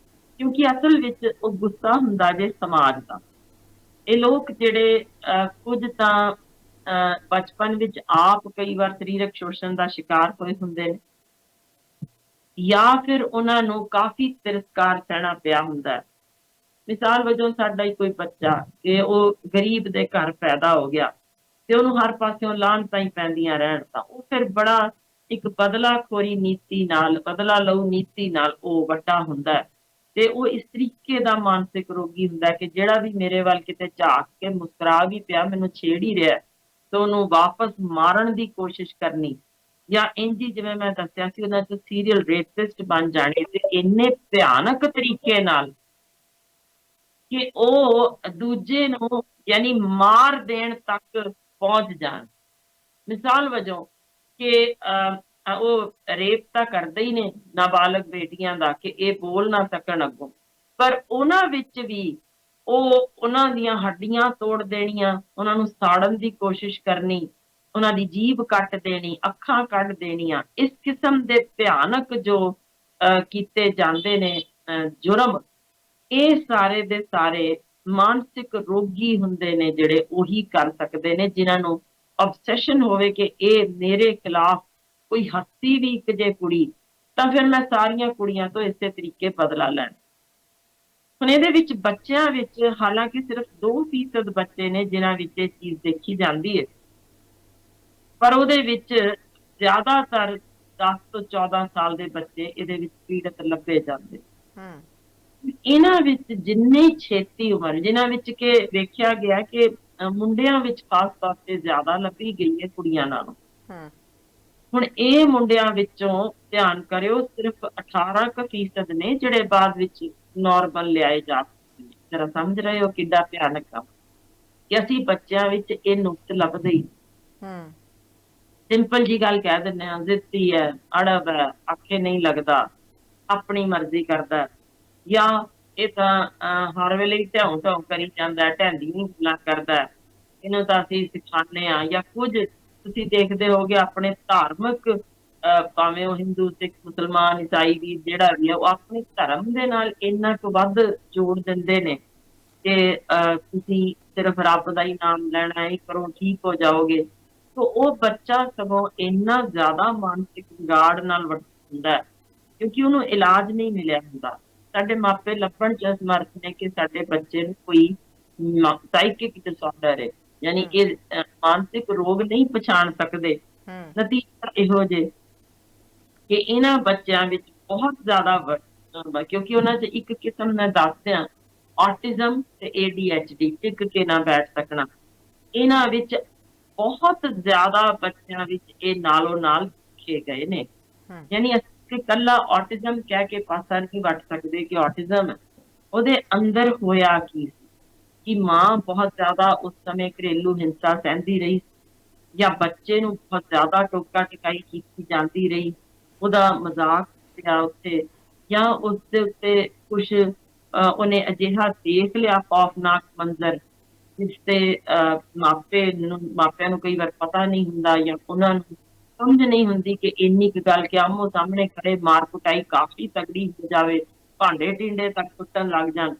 ਕਿਉਂਕਿ ਅਸਲ ਵਿੱਚ ਉਹ ਗੁੱਸਾ ਹੁੰਦਾ ਜੇ ਸਮਾਜ ਦਾ। ਇਹ ਲੋਕ ਜਿਹੜੇ ਕੁਝ ਤਾਂ ਬਚਪਨ ਵਿੱਚ ਆਪ ਕਈ ਵਾਰ ਸਰੀਰਕ ਸ਼ੋਸ਼ਣ ਦਾ ਸ਼ਿਕਾਰ ਹੋਏ ਹੁੰਦੇ ਨੇ, ਜਾਂ ਫਿਰ ਉਹਨਾਂ ਨੂੰ ਕਾਫੀ ਤਿਰਸਕਾਰ ਸਹਿਣਾ ਪਿਆ ਹੁੰਦਾ ਹੈ। ਮਿਸਾਲ ਵਜੋਂ ਸਾਡਾ ਹੀ ਕੋਈ ਬੱਚਾ ਕਿ ਉਹ ਗਰੀਬ ਦੇ ਘਰ ਪੈਦਾ ਹੋ ਗਿਆ ਤੇ ਉਹਨੂੰ ਹਰ ਪਾਸਿਓਂ ਲਾਹਨਤਾਂ ਹੀ ਪੈਂਦੀਆਂ ਰਹਿਣ, ਤਾਂ ਉਹ ਫਿਰ ਬੜਾ ਇੱਕ ਬਦਲਾਖੋਰੀ ਨੀਤੀ ਨਾਲ, ਬਦਲਾ ਲਊ ਨੀਤੀ ਨਾਲ ਉਹ ਵੱਡਾ ਹੁੰਦਾ ਹੈ, ਤੇ ਉਹ ਇਸ ਤਰੀਕੇ ਦਾ ਮਾਨਸਿਕ ਰੋਗੀ ਹੁੰਦਾ ਹੈ ਕਿ ਜਿਹੜਾ ਵੀ ਮੇਰੇ ਵੱਲ ਕਿਤੇ ਝਾਕ ਕੇ ਮੁਸਕਰਾ ਵੀ ਪਿਆ, ਮੈਨੂੰ ਛੇੜ ਹੀ ਰਿਹਾ, ਤੇ ਉਹਨੂੰ ਵਾਪਸ ਮਾਰਨ ਦੀ ਕੋਸ਼ਿਸ਼ ਕਰਨੀ, ਜਾਂ ਇੰਝ ਹੀ ਜਿਵੇਂ ਮੈਂ ਦੱਸਿਆ ਸੀ ਉਹਨਾਂ ਚ ਸੀਰੀਅਲ ਰੇਪਿਸਟ ਬਣ ਜਾਣੇ, ਤੇ ਇੰਨੇ ਭਿਆਨਕ ਤਰੀਕੇ ਨਾਲ ਕਿ ਉਹ ਦੂਜੇ ਨੂੰ ਯਾਨੀ ਮਾਰ ਦੇਣ ਤੱਕ ਪਹੁੰਚ ਜਾਣ। ਮਿਸਾਲ ਵਜੋਂ ਕਿ ਉਹ ਰੇਪ ਤਾਂ ਕਰਦੇ ਹੀ ਨੇ ਨਾਬਾਲਗ ਬੇਟੀਆਂ ਦਾ ਕਿ ਇਹ ਬੋਲ ਨਾ ਸਕਣ ਅੱਗੋਂ, ਪਰ ਉਹਨਾਂ ਵਿੱਚ ਵੀ ਉਹ ਉਹਨਾਂ ਦੀਆਂ ਹੱਡੀਆਂ ਤੋੜ ਦੇਣੀਆਂ, ਉਹਨਾਂ ਨੂੰ ਸਾੜਨ ਦੀ ਕੋਸ਼ਿਸ਼ ਕਰਨੀ, ਉਹਨਾਂ ਦੀ ਜੀਭ ਕੱਟ ਦੇਣੀ, ਅੱਖਾਂ ਕੱਢ ਦੇਣੀਆਂ। ਇਸ ਕਿਸਮ ਦੇ ਭਿਆਨਕ ਜੋ ਕੀਤੇ ਜਾਂਦੇ ਨੇ ਜੁਰਮ, ਇਹ ਸਾਰੇ ਦੇ ਸਾਰੇ ਮਾਨਸਿਕ ਰੋਗੀ ਹੁੰਦੇ ਨੇ ਜਿਹੜੇ ਉਹੀ ਕਰ ਸਕਦੇ ਨੇ, ਜਿਨ੍ਹਾਂ ਨੂੰ obsession ਹੋਵੇ ਕਿ ਇਹ ਮੇਰੇ ਖਿਲਾਫ ਕੋਈ ਹੱਸੀ ਵੀ ਇੱਕ ਜੇ ਕੁੜੀ ਤਾਂ ਫਿਰ ਮੈਂ ਸਾਰੀਆਂ ਕੁੜੀਆਂ ਤੋਂ ਇਸੇ ਤਰੀਕੇ ਬਦਲਾ ਲੈਣ। ਹੁਣ ਇਹਦੇ ਵਿੱਚ ਬੱਚਿਆਂ ਵਿੱਚ ਹਾਲਾਂਕਿ ਸਿਰਫ 2% ਬੱਚੇ ਨੇ ਜਿਨ੍ਹਾਂ ਵਿੱਚ ਇਹ ਚੀਜ਼ ਦੇਖੀ ਜਾਂਦੀ ਹੈ, ਪਰ ਉਹਦੇ ਵਿੱਚ ਜ਼ਿਆਦਾਤਰ 10 ਤੋਂ 14 ਸਾਲ ਦੇ ਬੱਚੇ ਇਹਦੇ ਵਿੱਚ ਪੀੜਤ ਲੱਭੇ ਜਾਂਦੇ। ਇਹਨਾਂ ਵਿੱਚ ਜਿੰਨੀ ਛੇਤੀ ਉਮਰ, ਜਿਨ੍ਹਾਂ ਵਿੱਚ ਕਿ ਵੇਖਿਆ ਗਿਆ ਕਿ ਮੁੰਡਿਆਂ ਵਿੱਚ ਖਾਸ ਤੌਰ ਤੇ ਜ਼ਿਆਦਾ ਲੱਭੀ ਗਈ ਹੈ ਕੁੜੀਆਂ ਨਾਲੋਂ। ਹੁਣ ਇਹ ਮੁੰਡਿਆਂ ਵਿੱਚੋਂ ਧਿਆਨ ਕਰਿਓ ਸਿਰਫ 18% ਨੇ ਜਿਹੜੇ ਬਾਅਦ ਵਿੱਚ ਨੋਰਮਲ ਲਿਆਏ ਜਾ ਸਕਦੇ ਨੇ। ਜਰਾ ਸਮਝ ਰਹੇ ਹੋ ਕਿੱਡਾ ਭਿਆਨਕ ਕੰਮ, ਕਿ ਅਸੀਂ ਬੱਚਿਆਂ ਵਿੱਚ ਇਹ ਨੁਕਸ ਲੱਭਦੇ ਹੀ। ਸਿੰਪਲ ਜੀ ਗੱਲ ਕਹਿ ਦਿੰਦੇ ਹਾਂ, ਜ਼ਿੱਦੀ ਹੈ, ਅੜਬ ਹੈ, ਆਖੇ ਨਹੀਂ ਲੱਗਦਾ, ਆਪਣੀ ਮਰਜ਼ੀ ਕਰਦਾ, ਜਾਂ ਇਹ ਤਾਂ ਹਰ ਵੇਲੇ ਹੀ ਢਿਉਂ ਢਿਉਂ ਕਰੀ ਜਾਂਦਾ, ਢੈਂਦੀ ਨਹੀਂ ਗੱਲਾਂ ਕਰਦਾ, ਇਹਨੂੰ ਤਾਂ ਅਸੀਂ ਸਿਖਾਉਂਦੇ ਹਾਂ। ਜਾਂ ਕੁਝ ਤੁਸੀਂ ਦੇਖਦੇ ਹੋਗੇ ਆਪਣੇ ਧਾਰਮਿਕ, ਭਾਵੇਂ ਉਹ ਹਿੰਦੂ, ਸਿੱਖ, ਮੁਸਲਮਾਨ, ਈਸਾਈ ਵੀ ਜਿਹੜਾ ਵੀ ਹੈ, ਉਹ ਆਪਣੇ ਧਰਮ ਦੇ ਨਾਲ ਇੰਨਾ ਕੁ ਵੱਧ ਜੋੜ ਦਿੰਦੇ ਨੇ ਕਿ ਤੁਸੀਂ ਸਿਰਫ ਰੱਬ ਦਾ ਹੀ ਨਾਮ ਲੈਣਾ ਹੈ, ਕਰੋ ਠੀਕ ਹੋ ਜਾਓਗੇ। ਤਾਂ ਉਹ ਬੱਚਾ ਸਗੋਂ ਇੰਨਾ ਜ਼ਿਆਦਾ ਮਾਨਸਿਕ ਵਿਗਾੜ ਨਾਲ ਹੁੰਦਾ ਹੈ ਕਿਉਂਕਿ ਉਹਨੂੰ ਇਲਾਜ ਨਹੀਂ ਮਿਲਿਆ ਹੁੰਦਾ। ਸਾਡੇ ਮਾਪੇ ਲੱਭਣ ਚ ਸਮਰਥ ਨੇ ਕਿ ਸਾਡੇ ਬੱਚੇ ਨੂੰ ਕੋਈ ਸਾਈਕਿਕ ਡਿਸਆਰਡਰ ਹੈ, ਯਾਨੀ ਇਹ ਮਾਨਸਿਕ ਰੋਗ ਨਹੀਂ ਪਛਾਣ ਸਕਦੇ, ਨਤੀਜਾ ਇਹੋ ਜੇ ਕਿ ਇਹਨਾਂ ਬੱਚਿਆਂ ਵਿੱਚ ਬਹੁਤ ਜ਼ਿਆਦਾ ਕਿਉਂਕਿ ਉਹਨਾਂ 'ਚ ਇੱਕ ਕਿਸਮ ਮੈਂ ਦੱਸ ਦਿਆਂ, ਔਟਿਜ਼ਮ ਤੇ ADHD ਟਿਕ ਕੇ ਨਾ ਬੈਠ ਸਕਣਾ, ਇਹਨਾਂ ਵਿੱਚ ਬਹੁਤ ਜ਼ਿਆਦਾ ਬੱਚਿਆਂ ਵਿੱਚ ਇਹ ਨਾਲੋਂ ਨਾਲ ਦੇਖੇ ਗਏ ਨੇ। ਯਾਨੀ ਅਸੀਂ ਇਕੱਲਾ ਔਟਿਜ਼ਮ ਕਹਿ ਕੇ ਪਾਸਾ ਨਹੀਂ ਵੱਟ ਸਕਦੇ ਕਿ ਔਟਿਜ਼ਮ ਹੈ। ਉਹਦੇ ਅੰਦਰ ਹੋਇਆ ਕੀ ਸੀ ਕਿ ਮਾਂ ਬਹੁਤ ਜ਼ਿਆਦਾ ਉਸ ਸਮੇਂ ਘਰੇਲੂ ਹਿੰਸਾ ਸਹਿੰਦੀ ਰਹੀ, ਜਾਂ ਬੱਚੇ ਨੂੰ ਬਹੁਤ ਜ਼ਿਆਦਾ ਟੋਕਾ ਟਿਕਾਈ ਕੀਤੀ ਜਾਂਦੀ ਰਹੀ, ਉਹਦਾ ਮਜ਼ਾਕ ਪਿਆ ਉੱਤੇ, ਜਾਂ ਉਸਦੇ ਉੱਤੇ ਕੁਛ ਉਹਨੇ ਅਜਿਹਾ ਦੇਖ ਲਿਆ ਖੌਫਨਾਕ ਮੰਜ਼ਰ ਜਿਸ ਤੇ ਮਾਪਿਆਂ ਨੂੰ ਕਈ ਵਾਰ ਪਤਾ ਨਹੀਂ ਹੁੰਦਾ, ਜਾਂ ਉਹਨਾਂ ਨੂੰ ਸਮਝ ਨਹੀਂ ਹੁੰਦੀ ਕਿ ਇੰਨੀ ਕੁ ਗੱਲ ਕਿ ਆਮੋ ਸਾਹਮਣੇ ਖੜੇ ਮਾਰ ਕੁਟਾਈ ਕਾਫੀ ਤਗੜੀ ਹੋ ਜਾਵੇ, ਭਾਂਡੇ ਟਿੰਡੇ ਤੱਕ ਟੁੱਟਣ ਲੱਗ ਜਾਣ,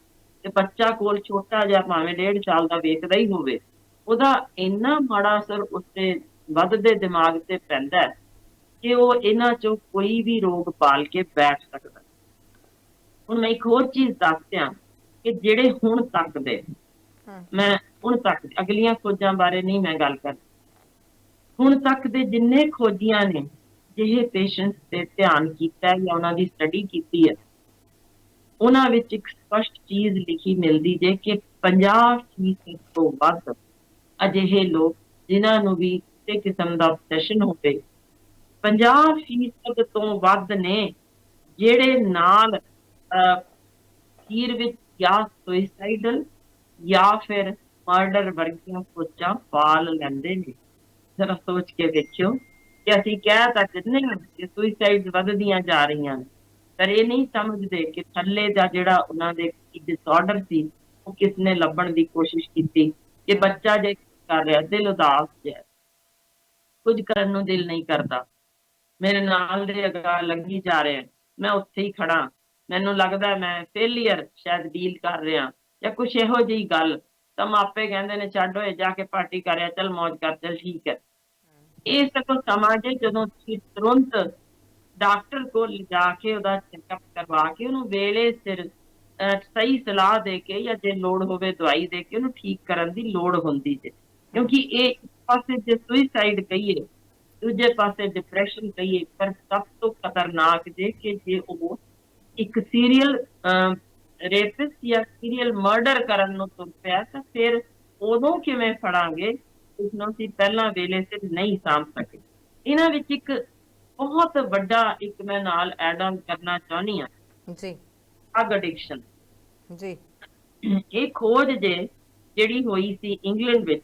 ਤੇ ਬੱਚਾ ਕੋਲ ਛੋਟਾ ਜਿਹਾ ਭਾਵੇਂ 1.5 ਸਾਲ ਦਾ ਵੇਖਦਾ ਹੀ ਹੋਵੇ, ਉਹਦਾ ਇੰਨਾ ਮਾੜਾ ਅਸਰ ਉਸਦੇ ਵੱਧਦੇ ਦਿਮਾਗ ਤੇ ਪੈਂਦਾ ਹੈ ਕਿ ਉਹ ਇਹਨਾਂ ਚੋਂ ਕੋਈ ਵੀ ਰੋਗ ਪਾਲ ਕੇ ਬੈਠ ਸਕਦਾ। ਹੁਣ ਮੈਂ ਇੱਕ ਹੋਰ ਚੀਜ਼ ਦੱਸਦਿਆਂ ਕਿ ਜਿਹੜੇ ਹੁਣ ਤੱਕ ਦੇ, ਮੈਂ ਹੁਣ ਤੱਕ ਅਗਲੀਆਂ ਖੋਜਾਂ ਬਾਰੇ ਨਹੀਂ ਮੈਂ ਗੱਲ ਕਰਦੀ, ਹੁਣ ਤੱਕ ਦੇ ਜਿੰਨੇ ਖੋਜੀਆਂ ਨੇ ਜਿਹੇ ਪੇਸ਼ੈਂਟਸ ਤੇ ਧਿਆਨ ਕੀਤਾ ਹੈ ਜਾਂ ਉਹਨਾਂ ਦੀ ਸਟੱਡੀ ਕੀਤੀ ਹੈ, ਉਹਨਾਂ ਵਿੱਚ ਇੱਕ ਸਪਸ਼ਟ ਚੀਜ਼ ਲਿਖੀ ਮਿਲਦੀ ਜੇ ਕਿ 50% ਤੋਂ ਵੱਧ ਅਜਿਹੇ ਲੋਕ ਜਿਨ੍ਹਾਂ ਨੂੰ ਵੀ ਕਿਸੇ ਕਿਸਮ ਦਾ obsession ਹੋਵੇ, 50% ਤੋਂ ਵੱਧ ਨੇ ਜਿਹੜੇ ਨਾਲ ਅਖੀਰ ਵਿੱਚ ਜਾਂ ਸੁਇਸਾਈਡਲ ਜਾਂ ਫਿਰ ਮਰਡਰ ਵਰਗੀਆਂ ਸੋਚਾਂ ਪਾਲ ਲੈਂਦੇ ਨੇ। ਜ਼ਰਾ ਸੋਚ ਕੇ ਵੇਖਿਓ ਕਿ ਅਸੀਂ ਕਹਿ ਤਾਂ ਦਿੰਦੇ ਹਾਂ ਕਿ ਸੁਇਸਾਈਡ ਵੱਧਦੀਆਂ ਜਾ ਰਹੀਆਂ ਨੇ, ਪਰ ਇਹ ਨਹੀਂ ਸਮਝਦੇ ਕਿ ਥੱਲੇ ਦਾ ਜਿਹੜਾ ਉਹਨਾਂ ਦੇ ਡਿਸਆਰਡਰ ਸੀ ਉਹ ਕਿਸਨੇ ਲੱਭਣ ਦੀ ਕੋਸ਼ਿਸ਼ ਕੀਤੀ ਕਿ ਬੱਚਾ ਜੇ ਕਰ ਰਿਹਾ, ਦਿਲ ਉਦਾਸ ਜਿਹਾ, ਕੁਝ ਕਰਨ ਨੂੰ ਦਿਲ ਨਹੀਂ ਕਰਦਾ, ਮੇਰੇ ਨਾਲ ਦੇ ਅਗਾ ਲੰਘੀ ਜਾ ਰਿਹਾ, ਮੈਂ ਉੱਥੇ ਹੀ ਖੜਾ, ਮੈਨੂੰ ਲੱਗਦਾ ਮੈਂ ਫੇਲੀਅਰ ਸ਼ਾਇਦ ਡੀਲ ਕਰ ਰਿਹਾ, ਜਾਂ ਕੁਛ ਇਹੋ ਜਿਹੀ ਗੱਲ, ਤਾਂ ਮਾਪੇ ਕਹਿੰਦੇ ਨੇ ਛੱਡ ਹੋਏ ਜਾ ਕੇ ਪਾਰਟੀ ਕਰ ਰਿਹਾ, ਚੱਲ ਮੌਜ ਕਰ, ਚੱਲ ਠੀਕ ਹੈ। ਇਹ ਸਗੋਂ ਸਮਾਂ ਜੇ ਜਦੋਂ ਤੁਸੀਂ ਤੁਰੰਤ ਡਾਕਟਰ ਕੋਲ ਲਿਜਾ ਕੇ ਉਹਦਾ ਚੈੱਕਅਪ ਕਰਵਾ ਕੇ ਉਹਨੂੰ ਵੇਲੇ ਸਿਰ ਸਹੀ ਸਲਾਹ ਦੇ ਕੇ, ਜਾਂ ਜੇ ਲੋੜ ਹੋਵੇ ਦਵਾਈ ਦੇ ਕੇ ਉਹਨੂੰ ਠੀਕ ਕਰਨ ਦੀ ਲੋੜ ਹੁੰਦੀ ਜੇ। ਕਿਉਂਕਿ ਇਹ ਇੱਕ ਪਾਸੇ ਜੇ ਸੁਇਸਾਈਡ ਕਹੀਏ, ਦੂਜੇ ਪਾਸੇ ਡਿਪਰੈਸ਼ਨ ਕਹੀਏ, ਪਰ ਸਭ ਤੋਂ ਖਤਰਨਾਕ ਜੇ ਕਿ ਜੇ ਉਹ ਇੱਕ ਸੀਰੀਅਲ ਰੇਪਿਸਟ ਜਾਂ ਸੀਰੀਅਲ ਮਰਡਰ ਕਰਨ ਨੂੰ ਤੁਰ ਪਿਆ, ਤਾਂ ਫਿਰ ਉਦੋਂ ਕਿਵੇਂ ਫੜਾਂਗੇ ਉਸਨੂੰ ਅਸੀਂ ਪਹਿਲਾਂ ਵੇਲੇ ਸਿਰ ਨਹੀਂ ਸਾਂਭ ਸਕੇ। ਇਹਨਾਂ ਵਿੱਚ ਇੱਕ ਬਹੁਤ ਵੱਡਾ ਇੱਕ ਮੈਂ ਨਾਲ ਐਡ ਆਨ ਕਰਨਾ ਚਾਹੁੰਦੀ ਹਾਂ ਜੀ, ਡਰੱਗ ਐਡਿਕਸ਼ਨ। ਜੀ, ਇਹ ਖੋਜ ਜਿਹੜੀ ਹੋਈ ਸੀ ਇੰਗਲੈਂਡ ਵਿੱਚ,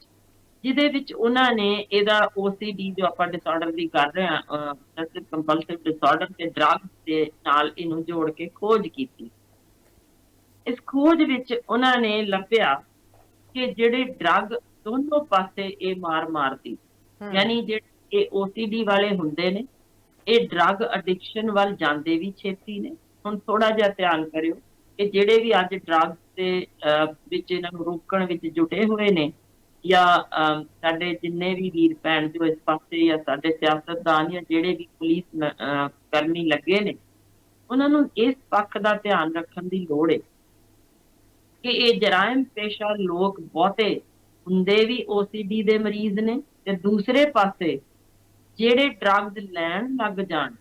ਜਿਹਦੇ ਵਿੱਚ ਉਹਨਾਂ ਨੇ ਇਹਦਾ OCD ਜੋ ਆਪਾਂ ਡਿਸਆਰਡਰ ਦੀ ਕਰ ਰਹੇ ਹਾਂ, obsessive compulsive disorder, ਤੇ ਡਰੱਗ ਦੇ ਨਾਲ ਇਹਨੂੰ ਜੋੜ ਕੇ ਖੋਜ ਕੀਤੀ। ਇਸ ਖੋਜ ਵਿੱਚ ਉਹਨਾਂ ਨੇ ਲੱਭਿਆ ਕਿ ਜਿਹੜੇ ਡਰੱਗ ਦੋਨੋਂ ਪਾਸੇ ਇਹ ਮਾਰ ਮਾਰਦੀ, ਯਾਨੀ ਜਿਹੜੇ ਇਹ OCD ਵਾਲੇ ਹੁੰਦੇ ਨੇ, ਇਹ ਡਰੱਗ ਐਡਿਕਸ਼ਨ ਵੱਲ ਜਾਂਦੇ ਵੀ ਛੇਤੀ ਨੇ। ਹੁਣ ਥੋੜਾ ਜਿਹਾ ਧਿਆਨ ਕਰਿਓ ਕਿ ਜਿਹੜੇ ਵੀ ਅੱਜ ਡਰੱਗ ਦੇ ਵਿੱਚ ਇਹਨਾਂ ਨੂੰ ਰੋਕਣ ਵਿੱਚ ਜੁਟੇ ਹੋਏ ਨੇ, ਜਾਂ ਸਾਡੇ ਜਿੰਨੇ ਵੀ ਵੀਰ ਭੈਣ ਜੋ ਇਸ ਪਾਸੇ, ਜਾਂ ਸਾਡੇ ਸਿਆਸਤਦਾਨ, ਜਾਂ ਜਿਹੜੇ ਵੀ ਪੁਲਿਸ ਕਰਮੀ ਲੱਗੇ ਨੇ, ਉਹਨਾਂ ਨੂੰ ਇਸ ਪੱਖ ਦਾ ਧਿਆਨ ਰੱਖਣ ਦੀ ਲੋੜ ਹੈ ਕਿ ਇਹ ਜਰਾਇਮ ਪੇਸ਼ਾ ਲੋਕ ਬਹੁਤੇ ਹੁੰਦੇ ਵੀ OCD ਦੇ ਮਰੀਜ਼ ਨੇ, ਤੇ ਦੂਸਰੇ ਪਾਸੇ ਜਿਹੜੇ ਡਰੱਗਸ ਲੈਣ ਲੱਗ ਜਾਣ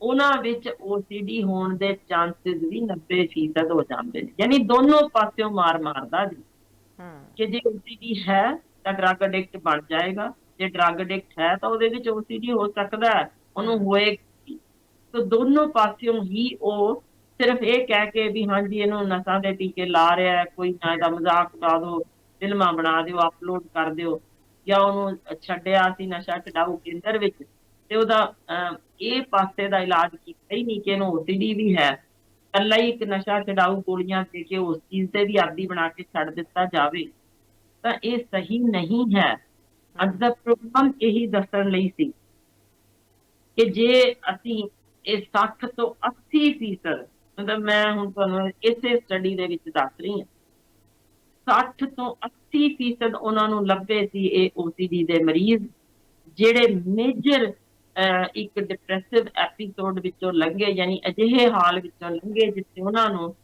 ਉਹਨਾਂ ਵਿੱਚ OCD ਹੋਣ ਦੇ ਚਾਂਸਸ ਵੀ 90% ਹੋ ਜਾਂਦੇ ਨੇ। ਯਾਨੀ ਦੋਨੋਂ ਪਾਸਿਓਂ ਮਾਰ ਮਾਰਦਾ ਜੀ, ਕਿ ਜੇ OCD ਹੈ ਤਾਂ ਡਰੱਗ ਅਡਿਕਟ ਬਣ ਜਾਏਗਾ, ਜੇ ਡਰੱਗ ਅਡਿਕਟ ਹੈ ਤਾਂ ਉਹਦੇ ਵਿੱਚ OCD ਹੋ ਸਕਦਾ ਹੈ, ਉਹਨੂੰ ਹੋਏਗੀ। ਤਾਂ ਦੋਨੋਂ ਪਾਸਿਓਂ ਹੀ ਉਹ ਸਿਰਫ ਇਹ ਕਹਿ ਕੇ ਵੀ ਹਾਂਜੀ ਇਹਨੂੰ ਨਸ਼ਾ ਦੇ ਟੀਕੇ ਲਾ ਰਿਹਾ ਹੈ, ਕੋਈ ਨਾ ਇਹਦਾ ਮਜ਼ਾਕ ਉਡਾ ਦਿਓ, ਫਿਲਮਾਂ ਬਣਾ ਦਿਓ, ਅਪਲੋਡ ਕਰ ਦਿਓ, ਜਾਂ ਉਹਨੂੰ ਛੱਡਿਆ ਸੀ ਨਸ਼ਾ ਛਡਾਊ ਕੇਂਦਰ ਵਿੱਚ ਤੇ ਉਹਦਾ ਇਹ ਪਾਸੇ ਦਾ ਇਲਾਜ ਕੀਤਾ ਹੀ ਨਹੀਂ ਕਿ ਇਹਨੂੰ OCD ਵੀ ਹੈ, ਇਕੱਲਾ ਹੀ ਇੱਕ ਨਸ਼ਾ ਛਡਾਊ ਗੋਲੀਆਂ ਦੇ ਕੇ ਉਸ ਚੀਜ਼ ਦੇ ਵੀ ਆਦੀ ਬਣਾ ਕੇ ਛੱਡ ਦਿੱਤਾ ਜਾਵੇ, ਤਾਂ ਇਹ ਸਹੀ ਨਹੀਂ ਹੈ। ਅੱਜ ਦਾ ਪ੍ਰੋਗਰਾਮ ਇਹੀ ਦੱਸਣ ਲਈ ਸੀ ਕਿ ਜੇ ਅਸੀਂ ਇਹ 60 ਤੋਂ 80%, ਮਤਲਬ ਮੈਂ ਹੁਣ ਤੁਹਾਨੂੰ ਇਸੇ ਸਟੱਡੀ ਦੇ ਵਿੱਚ ਦੱਸ ਰਹੀ ਹਾਂ, 60 ਤੋਂ 80% ਉਹਨਾਂ ਨੂੰ ਲੱਭੇ ਸੀ ਇਹ OCD ਦੇ ਮਰੀਜ਼, ਜਿਹੜੇ ਮੇਜਰ ਇੱਕ ਡਿਪਰੈਸਿਵ ਐਪੀਸੋਡ ਵਿੱਚੋਂ ਲੰਘੇ, ਯਾਨੀ ਅਜਿਹੇ ਹਾਲ ਵਿੱਚੋਂ ਲੰਘੇ ਜਿੱਥੇ ਉਹਨਾਂ ਨੂੰ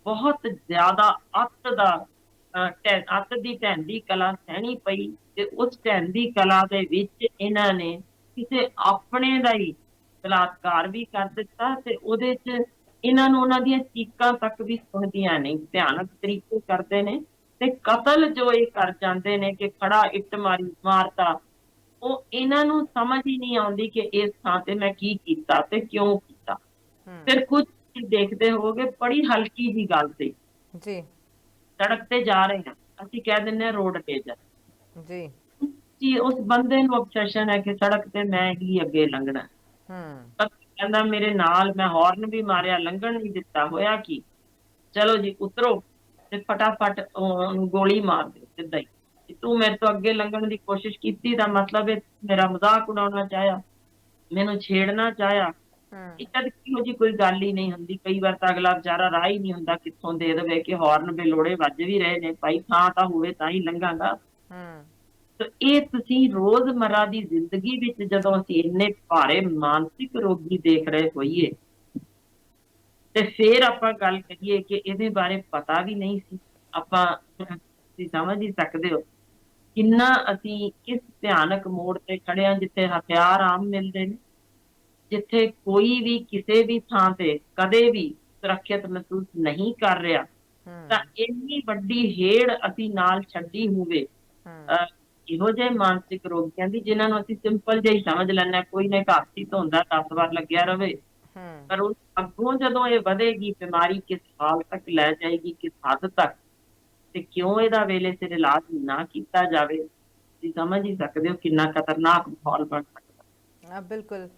ਬਹੁਤ ਜ਼ਿਆਦਾ ਅੱਤ ਦੀ ਢਹਿੰਦੀ ਕਲਾ ਸਹਿਣੀ ਪਈ, ਤੇ ਉਸ ਢਹਿੰਦੀ ਕਲਾ ਦੇ ਵਿੱਚ ਇਹਨਾਂ ਨੇ ਕਿਸੇ ਆਪਣੇ ਦਾ ਹੀ ਬਲਾਤਕਾਰ ਵੀ ਕਰ ਦਿੱਤਾ, ਤੇ ਉਹਦੇ 'ਚ ਇਹਨਾਂ ਨੂੰ ਉਹਨਾਂ ਦੀਆਂ ਚੀਕਾਂ ਤੱਕ ਵੀ ਸੁਣਦੀਆਂ ਨਹੀਂ, ਭਿਆਨਕ ਤਰੀਕੇ ਕਰਦੇ ਨੇ। ਤੇ ਕਤਲ ਜੋ ਇਹ ਕਰ ਜਾਂਦੇ ਨੇ ਕਿ ਖੜਾ ਇੱਟ ਮਾਰਤਾ, ਉਹ ਇਹਨਾਂ ਨੂੰ ਸਮਝ ਹੀ ਨਹੀਂ ਆਉਂਦੀ ਕਿ ਇਸ ਥਾਂ ਤੇ ਮੈਂ ਕੀ ਕੀਤਾ ਤੇ ਕਿਉਂ ਕੀਤਾ। ਫਿਰ ਕੁਝ ਤੁਸੀਂ ਦੇਖਦੇ ਹੋਵੋਗੇ, ਬੜੀ ਹਲਕੀ ਜੀ ਗੱਲ ਤੇ ਜੀ ਸੜਕ ਤੇ ਜਾ ਰਹੇ ਹਾਂ, ਅਸੀਂ ਕਹਿ ਦਿੰਦੇ ਹਾਂ ਰੋਡ ਤੇ ਜਾ ਜੀ ਜੀ, ਉਸ ਬੰਦੇ ਨੂੰ obsession ਹੈ ਕਿ ਸੜਕ ਤੇ ਮੈਂ ਹੀ ਅੱਗੇ ਲੰਘਣਾ। ਪਰ ਕਹਿੰਦਾ ਮੇਰੇ ਨਾਲ, ਮੈਂ ਹਾਰਨ ਵੀ ਮਾਰਿਆ, ਲੰਘਣ ਨਹੀਂ ਦਿੱਤਾ, ਹੋਇਆ ਕੀ, ਚਲੋ ਜੀ ਉਤਰੋ, ਤੇ ਫਟਾਫਟ ਉਹਨੂੰ ਗੋਲੀ ਮਾਰ ਦਿਓ ਸਿੱਧਾ ਹੀ। ਕਿ ਤੂੰ ਮੇਰੇ ਤੋਂ ਅੱਗੇ ਲੰਘਣ ਦੀ ਕੋਸ਼ਿਸ਼ ਕੀਤੀ ਦਾ ਮਤਲਬ ਹੈ ਮੇਰਾ ਮਜ਼ਾਕ ਉਡਾਉਣਾ ਚਾਹਿਆ, ਮੈਨੂੰ ਛੇੜਨਾ ਚਾਹਿਆ। ਇੱਦਾਂ ਦੀ ਇਹੋ ਜਿਹੀ ਕੋਈ ਗੱਲ ਹੀ ਨਹੀਂ ਹੁੰਦੀ। ਕਈ ਵਾਰ ਤਾਂ ਅਗਲਾ ਵਿਚਾਰਾ ਰਾਹ ਹੀ ਨਹੀਂ ਹੁੰਦਾ ਕਿੱਥੋਂ ਦੇ ਦੇਵੇ ਕਿ ਹਾਰਨ ਬੇਲੋੜੇ ਵੱਜ ਵੀ ਰਹੇ ਨੇ, ਭਾਈ ਥਾਂ ਤਾਂ ਹੋਵੇ ਤਾਂ ਹੀ ਲੰਘਾਂਗਾ। ਤੇ ਇਹ ਤੁਸੀਂ ਰੋਜ਼ਮर्रा ਦੀ ਜ਼ਿੰਦਗੀ ਵਿੱਚ ਜਦੋਂ ਅਸੀਂ ਇੰਨੇ ਭਾਰੇ ਮਾਨਸਿਕ ਰੋਗੀ ਦੇਖ ਰਹੇ ਹੋਈਏ, ਤੇ ਫਿਰ ਆਪਾਂ ਗੱਲ ਕਰੀਏ ਕਿ ਇਹਦੇ ਬਾਰੇ ਪਤਾ ਵੀ ਨਹੀਂ ਸੀ, ਆਪਾਂ ਤੁਸੀਂ ਸਮਝ ਹੀ ਸਕਦੇ ਹੋ ਕਿੰਨਾ ਅਸੀਂ ਕਿਸ ਭਿਆਨਕ ਮੋੜ ਤੇ ਖੜੇ ਹਾਂ, ਜਿੱਥੇ ਹਥਿਆਰ ਆਮ ਮਿਲਦੇ ਨੇ, ਜਿੱਥੇ ਕੋਈ ਵੀ ਕਿਸੇ ਵੀ ਥਾਂ ਤੇ ਕਦੇ ਵੀ ਸੁਰੱਖਿਅਤ ਮਹਿਸੂਸ ਨਹੀਂ ਕਰ ਰਿਹਾ। ਤਾਂ ਇੰਨੀ ਵੱਡੀ ਹੇੜ ਅਸੀਂ ਨਾਲ ਛੱਡੀ ਹੋਵੇ ਇਹੋ ਜਿਹੇ ਮਾਨਸਿਕ ਰੋਗੀਆਂ ਦੀ, ਜਿਨ੍ਹਾਂ ਨੂੰ ਅਸੀਂ ਸਿੰਪਲ ਜਿਹਾ ਹੀ ਸਮਝ ਲੈਂਦੇ ਹਾਂ, ਕੋਈ ਨੇ ਘਰ ਹੀ ਧੋਂਦਾ 10 ਵਾਰ ਲੱਗਿਆ ਰਵੇ। ਪਰ ਉਹ ਅੱਗੋਂ ਜਦੋਂ ਇਹ ਵਧੇਗੀ, ਬਿਮਾਰੀ ਕਿਸ ਹਾਲ ਤੱਕ ਲੈ ਜਾਏਗੀ, ਕਿਸ ਹੱਦ ਤੱਕ, ਤੇ ਕਿਉਂ ਇਹਦਾ ਵੇਲੇ ਸਿਰ ਇਲਾਜ ਨਾ ਕੀਤਾ ਜਾਵੇ, ਤੁਸੀਂ ਸਮਝ ਹੀ ਸਕਦੇ ਹੋ ਕਿੰਨਾ ਖਤਰਨਾਕ ਮਾਹੌਲ ਬਣ ਸਕਦਾ। ਬਿਲਕੁਲ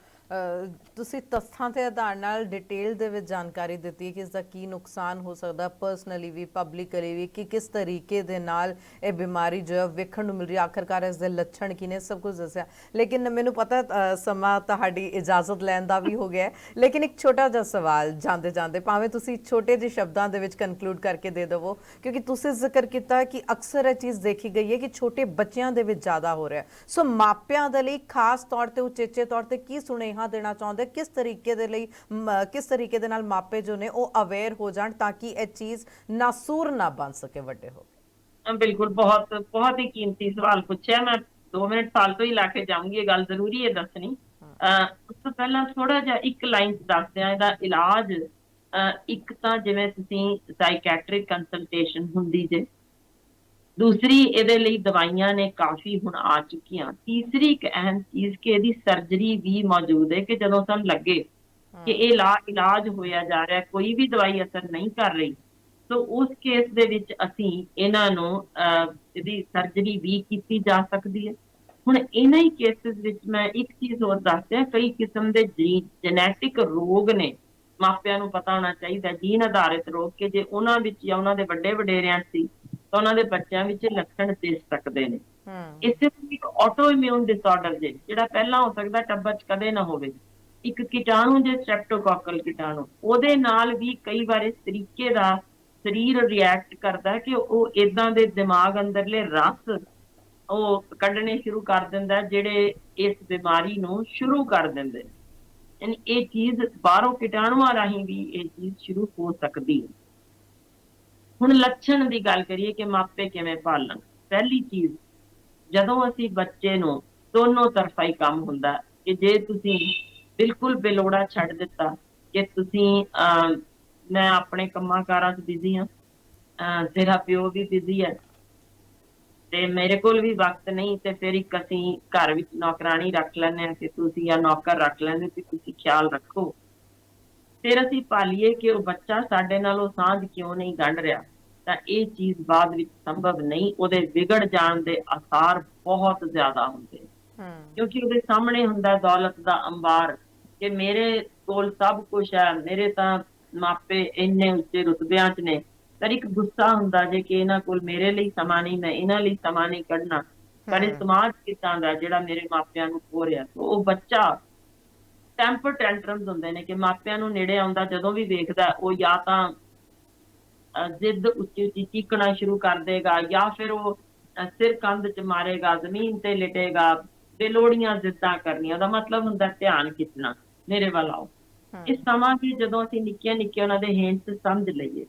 ਤੁਸੀਂ ਤੱਥਾਂ ਦੇ ਆਧਾਰ ਨਾਲ ਡਿਟੇਲ ਦੇ ਵਿੱਚ ਜਾਣਕਾਰੀ ਦਿੱਤੀ ਹੈ ਕਿ ਇਸ ਦਾ ਕੀ ਨੁਕਸਾਨ ਹੋ ਸਕਦਾ ਪਰਸਨਲੀ ਵੀ, ਪਬਲਿਕਲੀ ਵੀ, ਕਿ ਕਿਸ ਤਰੀਕੇ ਦੇ ਨਾਲ ਇਹ ਬਿਮਾਰੀ ਜੋ ਵੇਖਣ ਨੂੰ ਮਿਲ ਰਹੀ, ਆਖਰਕਾਰ ਇਸ ਦੇ ਲੱਛਣ ਕੀ ਨੇ, ਸਭ ਕੁਝ ਦੱਸਿਆ। ਲੇਕਿਨ ਮੈਨੂੰ ਪਤਾ ਸਮਾਂ ਤੁਹਾਡੀ ਇਜਾਜ਼ਤ ਲੈਣ ਦਾ ਵੀ ਹੋ ਗਿਆ, ਲੇਕਿਨ ਇੱਕ ਛੋਟਾ ਜਿਹਾ ਸਵਾਲ ਜਾਂਦੇ ਜਾਂਦੇ, ਭਾਵੇਂ ਤੁਸੀਂ ਛੋਟੇ ਜਿਹੇ ਸ਼ਬਦਾਂ ਦੇ ਵਿੱਚ ਕਨਕਲੂਡ ਕਰਕੇ ਦੇ ਦੇਵੋ, ਕਿਉਂਕਿ ਤੁਸੀਂ ਜ਼ਿਕਰ ਕੀਤਾ ਕਿ ਅਕਸਰ ਇਹ ਚੀਜ਼ ਦੇਖੀ ਗਈ ਹੈ ਕਿ ਛੋਟੇ ਬੱਚਿਆਂ ਦੇ ਵਿੱਚ ਜ਼ਿਆਦਾ ਹੋ ਰਿਹਾ। ਸੋ ਮਾਪਿਆਂ ਦੇ ਲਈ ਖਾਸ ਤੌਰ ਤੇ ਉਚੇਚੇ ਤੌਰ ਤੇ ਕੀ ਸੁਨੇਹਾ ਦੇਣਾ ਚਾਹੁੰਦੇ, ਕਿਸ ਤਰੀਕੇ ਦੇ ਲਈ, ਕਿਸ ਤਰੀਕੇ ਦੇ ਨਾਲ ਮਾਪੇ ਜੋ ਨੇ ਉਹ ਅਵੇਅਰ ਹੋ ਜਾਣ ਤਾਂ ਕਿ ਇਹ ਚੀਜ਼ ਨਾਸੂਰ ਨਾ ਬਣ ਸਕੇ ਵੱਡੇ ਹੋ ਕੇ? ਬਿਲਕੁਲ, ਬਹੁਤ ਬਹੁਤ ਹੀ ਕੀਮਤੀ ਸਵਾਲ ਪੁੱਛਿਆ। ਮੈਂ 2 ਮਿੰਟ ਫਾਲਤੂ ਹੀ ਲਾ ਕੇ ਜਾਊਂਗੀ, ਇਹ ਗੱਲ ਜ਼ਰੂਰੀ ਹੈ ਦੱਸਣੀ। ਉਸ ਤੋਂ ਪਹਿਲਾਂ ਥੋੜਾ ਜਿਹਾ ਇੱਕ ਲਾਈਨ ਚ ਦੱਸਦੇ ਆ ਇਹਦਾ ਇਲਾਜ। ਇੱਕ ਤਾਂ ਜਿਵੇਂ ਤੁਸੀਂ ਸਾਈਕੈਟ੍ਰਿਕ ਕੰਸਲਟੇਸ਼ਨ ਹੁੰਦੀ ਜੇ, ਦੂਸਰੀ ਇਹਦੇ ਲਈ ਦਵਾਈਆਂ ਨੇ ਕਾਫੀ ਹੁਣ ਆ ਚੁੱਕੀਆਂ, ਤੀਸਰੀ ਇੱਕ ਅਹਿਮ ਚੀਜ਼ ਕਿ ਇਹਦੀ ਸਰਜਰੀ ਵੀ ਮੌਜੂਦ ਹੈ, ਕਿ ਜਦੋਂ ਸਾਨੂੰ ਲੱਗੇ ਕਿ ਇਹ ਇਲਾਜ ਹੋਇਆ ਜਾ ਰਿਹਾ, ਕੋਈ ਵੀ ਦਵਾਈ ਅਸਰ ਨਹੀਂ ਕਰ ਰਹੀ, ਤਾਂ ਉਸ ਕੇਸ ਦੇ ਵਿੱਚ ਅਸੀਂ ਇਹਨਾਂ ਨੂੰ ਇਹਦੀ ਸਰਜਰੀ ਵੀ ਕੀਤੀ ਜਾ ਸਕਦੀ ਹੈ। ਹੁਣ ਇਹਨਾਂ ਹੀ ਕੇਸਿਸ ਵਿੱਚ ਮੈਂ ਇੱਕ ਚੀਜ਼ ਹੋਰ ਦੱਸਦਿਆਂ, ਕਈ ਕਿਸਮ ਦੇ ਜੈਨੇਟਿਕ ਰੋਗ ਨੇ, ਮਾਪਿਆਂ ਨੂੰ ਪਤਾ ਹੋਣਾ ਚਾਹੀਦਾ, ਜੀਨ ਆਧਾਰਿਤ ਰੋਗ, ਕਿ ਜੇ ਉਹਨਾਂ ਵਿੱਚ ਜਾਂ ਉਹਨਾਂ ਦੇ ਵੱਡੇ ਵਡੇਰਿਆਂ ਸੀ ਤਾਂ ਉਹਨਾਂ ਦੇ ਬੱਚਿਆਂ ਵਿੱਚ ਲੱਛਣ ਦਿਸ ਸਕਦੇ ਨੇ। ਇਸੇ ਤਰ੍ਹਾਂ ਇੱਕ ਆਟੋ ਇਮਿਊਨ ਡਿਸਆਰਡਰ ਜੇ, ਜਿਹੜਾ ਪਹਿਲਾਂ ਹੋ ਸਕਦਾ ਟੱਬਰ 'ਚ ਕਦੇ ਨਾ ਹੋਵੇ, ਇੱਕ ਕੀਟਾਣੂ ਜੇ ਸਟ੍ਰੈਪਟੋਕਾਕਲ ਕੀਟਾਣੂ, ਉਹਦੇ ਨਾਲ ਵੀ ਕਈ ਵਾਰ ਇਸ ਤਰੀਕੇ ਦਾ ਸਰੀਰ ਰਿਐਕਟ ਕਰਦਾ ਕਿ ਉਹ ਇਦਾਂ ਦੇ ਦਿਮਾਗ ਅੰਦਰਲੇ ਰਸ ਉਹ ਕੱਢਣੇ ਸ਼ੁਰੂ ਕਰ ਦਿੰਦਾ, ਜਿਹੜੇ ਇਸ ਬਿਮਾਰੀ ਨੂੰ ਸ਼ੁਰੂ ਕਰ ਦਿੰਦੇ। ਯਾਨੀ ਇਹ ਚੀਜ਼ ਬਾਹਰੋਂ ਕੀਟਾਣੂਆਂ ਰਾਹੀਂ ਵੀ ਇਹ ਚੀਜ਼ ਸ਼ੁਰੂ ਹੋ ਸਕਦੀ ਹੈ। ਹੁਣ ਲੱਛਣ ਦੀ ਗੱਲ ਕਰੀਏ ਕਿ ਮਾਪੇ ਕਿਵੇਂ ਪਾਲਣ। ਪਹਿਲੀ ਚੀਜ਼, ਜਦੋਂ ਅਸੀਂ ਬੱਚੇ ਨੂੰ, ਦੋਨੋਂ ਤਰਫਾ ਹੀ ਕੰਮ ਹੁੰਦਾ ਕਿ ਜੇ ਤੁਸੀਂ ਬਿਲਕੁਲ ਬੇਲੋੜਾ ਛੱਡ ਦਿੱਤਾ ਕਿ ਤੁਸੀਂ ਮੈਂ ਆਪਣੇ ਕੰਮਾਂ ਕਾਰਾਂ 'ਚ ਬਿਜ਼ੀ ਹਾਂ, ਤੇਰਾ ਪਿਓ ਵੀ ਬਿਜ਼ੀ ਹੈ ਤੇ ਮੇਰੇ ਕੋਲ ਵੀ ਵਕਤ ਨਹੀਂ, ਤੇ ਫਿਰ ਇੱਕ ਅਸੀਂ ਘਰ ਵਿੱਚ ਨੌਕਰਾਣੀ ਰੱਖ ਲੈਂਦੇ ਹਾਂ ਕਿ ਤੁਸੀਂ ਜਾਂ ਨੌਕਰ ਰੱਖ ਲੈਂਦੇ ਕਿ ਤੁਸੀਂ ਖਿਆਲ ਰੱਖੋ। ਫਿਰ ਅਸੀਂ ਪਾਲੀਏ ਕਿ ਉਹ ਬੱਚਾ ਸਾਡੇ ਨਾਲ ਉਹ ਸਾਂਝ ਕਿਉਂ ਨਹੀਂ ਗੰਢ ਰਿਹਾ, ਤਾਂ ਇਹ ਚੀਜ਼ ਬਾਅਦ ਵਿੱਚ ਸੰਭਵ ਨਹੀਂ। ਉਹਦੇ ਵਿਗੜ ਜਾਣ ਦੇ ਆਸਾਰ ਬਹੁਤ ਜ਼ਿਆਦਾ ਹੁੰਦੇ, ਕਿਉਂਕਿ ਉਹਦੇ ਸਾਹਮਣੇ ਹੁੰਦਾ ਦੌਲਤ ਦਾ ਅੰਬਾਰ ਕਿ ਮੇਰੇ ਕੋਲ ਸਭ ਕੁਝ ਹੈ, ਮੇਰੇ ਤਾਂ ਮਾਪੇ ਇੰਨੇ ਉੱਚੇ ਰੁਤਬਿਆਂ 'ਚ ਨੇ, ਪਰ ਇੱਕ ਗੁੱਸਾ ਹੁੰਦਾ ਜੇ ਕਿ ਇਹਨਾਂ ਕੋਲ ਮੇਰੇ ਲਈ ਸਮਾਂ ਨਹੀਂ, ਮੈਂ ਇਹਨਾਂ ਲਈ ਸਮਾਂ ਨਹੀਂ ਕੱਢਣਾ। ਪਰ ਇਹ ਸਮਾਜ ਕਿੱਦਾਂ ਦਾ ਜਿਹੜਾ ਮੇਰੇ ਮਾਪਿਆਂ ਨੂੰ ਖੋ ਰਿਹਾ। ਉਹ ਬੱਚਾ ਟੈਂਪਰ ਟੈਂਟਰਮਸ ਹੁੰਦੇ ਨੇ ਕਿ ਮਾਪਿਆਂ ਨੂੰ ਨੇੜੇ ਆਉਂਦਾ ਜਦੋਂ ਵੀ ਵੇਖਦਾ, ਉਹ ਜਾਂ ਤਾਂ ਜ਼ਿੱਦ ਉੱਚੀ ਉੱਚੀ ਚੀਕਣਾ ਸ਼ੁਰੂ ਕਰ ਦੇਗਾ, ਜਾਂ ਫਿਰ ਉਹ ਸਿਰ ਕੰਧ 'ਚ ਮਾਰੇਗਾ, ਜ਼ਮੀਨ ਤੇ ਲਿਟੇਗਾ, ਬੇਲੋੜੀਆਂ ਜ਼ਿੱਦਾਂ ਕਰਨੀਆਂ। ਉਹਦਾ ਮਤਲਬ ਹੁੰਦਾ ਧਿਆਨ ਖਿੱਚਣਾ, ਮੇਰੇ ਵੱਲ ਆਓ। ਇਸ ਸਮਾਂ ਵੀ ਜਦੋਂ ਅਸੀਂ ਨਿੱਕੀਆਂ ਨਿੱਕੀਆਂ ਉਹਨਾਂ ਦੇ ਹਿੰਟਸ ਸਮਝ ਲਈਏ,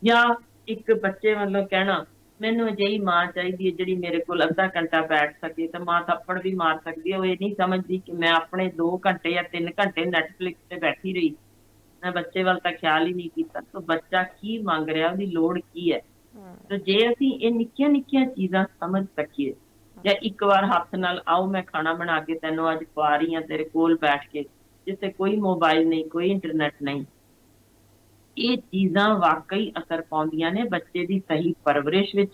ਜਾਂ ਇੱਕ ਬੱਚੇ ਵੱਲੋਂ ਕਹਿਣਾ ਮੈਨੂੰ ਅਜਿਹੀ ਮਾਂ ਚਾਹੀਦੀ ਹੈ ਜਿਹੜੀ ਮੇਰੇ ਕੋਲ ਅੱਧਾ ਘੰਟਾ ਬੈਠ ਸਕੇ, ਤੇ ਮਾਂ ਥੱਪੜ ਵੀ ਮਾਰ ਸਕਦੀ ਹੈ, ਉਹ ਇਹ ਨਹੀਂ ਸਮਝਦੀ ਕਿ ਮੈਂ ਆਪਣੇ 2 ਘੰਟੇ ਜਾਂ 3 ਘੰਟੇ ਨੈਟਫਲਿਕਸ ਤੇ ਬੈਠੀ ਰਹੀ, ਮੈਂ ਬੱਚੇ ਵੱਲ ਤਾਂ ਖਿਆਲ ਹੀ ਨਹੀਂ ਕੀਤਾ। ਤਾਂ ਬੱਚਾ ਕੀ ਮੰਗ ਰਿਹਾ, ਉਹਦੀ ਲੋੜ ਕੀ ਹੈ। ਤੇ ਜੇ ਅਸੀਂ ਇਹ ਨਿੱਕੀਆਂ ਨਿੱਕੀਆਂ ਚੀਜ਼ਾਂ ਸਮਝ ਸਕੀਏ, ਜਾਂ ਇੱਕ ਵਾਰ ਹੱਥ ਨਾਲ ਆਓ ਮੈਂ ਖਾਣਾ ਬਣਾ ਕੇ ਤੈਨੂੰ ਅੱਜ ਖਵਾ ਰਹੀ ਹਾਂ ਤੇਰੇ ਕੋਲ ਬੈਠ ਕੇ, ਜਿੱਥੇ ਕੋਈ ਮੋਬਾਈਲ ਨਹੀਂ, ਕੋਈ ਇੰਟਰਨੈਟ ਨਹੀਂ, ਇਹ ਚੀਜ਼ਾਂ ਵਾਕਈ ਅਸਰ ਪਾਉਂਦੀਆਂ ਨੇ ਬੱਚੇ ਦੀ ਸਹੀ ਪਰਵਰਿਸ਼ ਵਿੱਚ,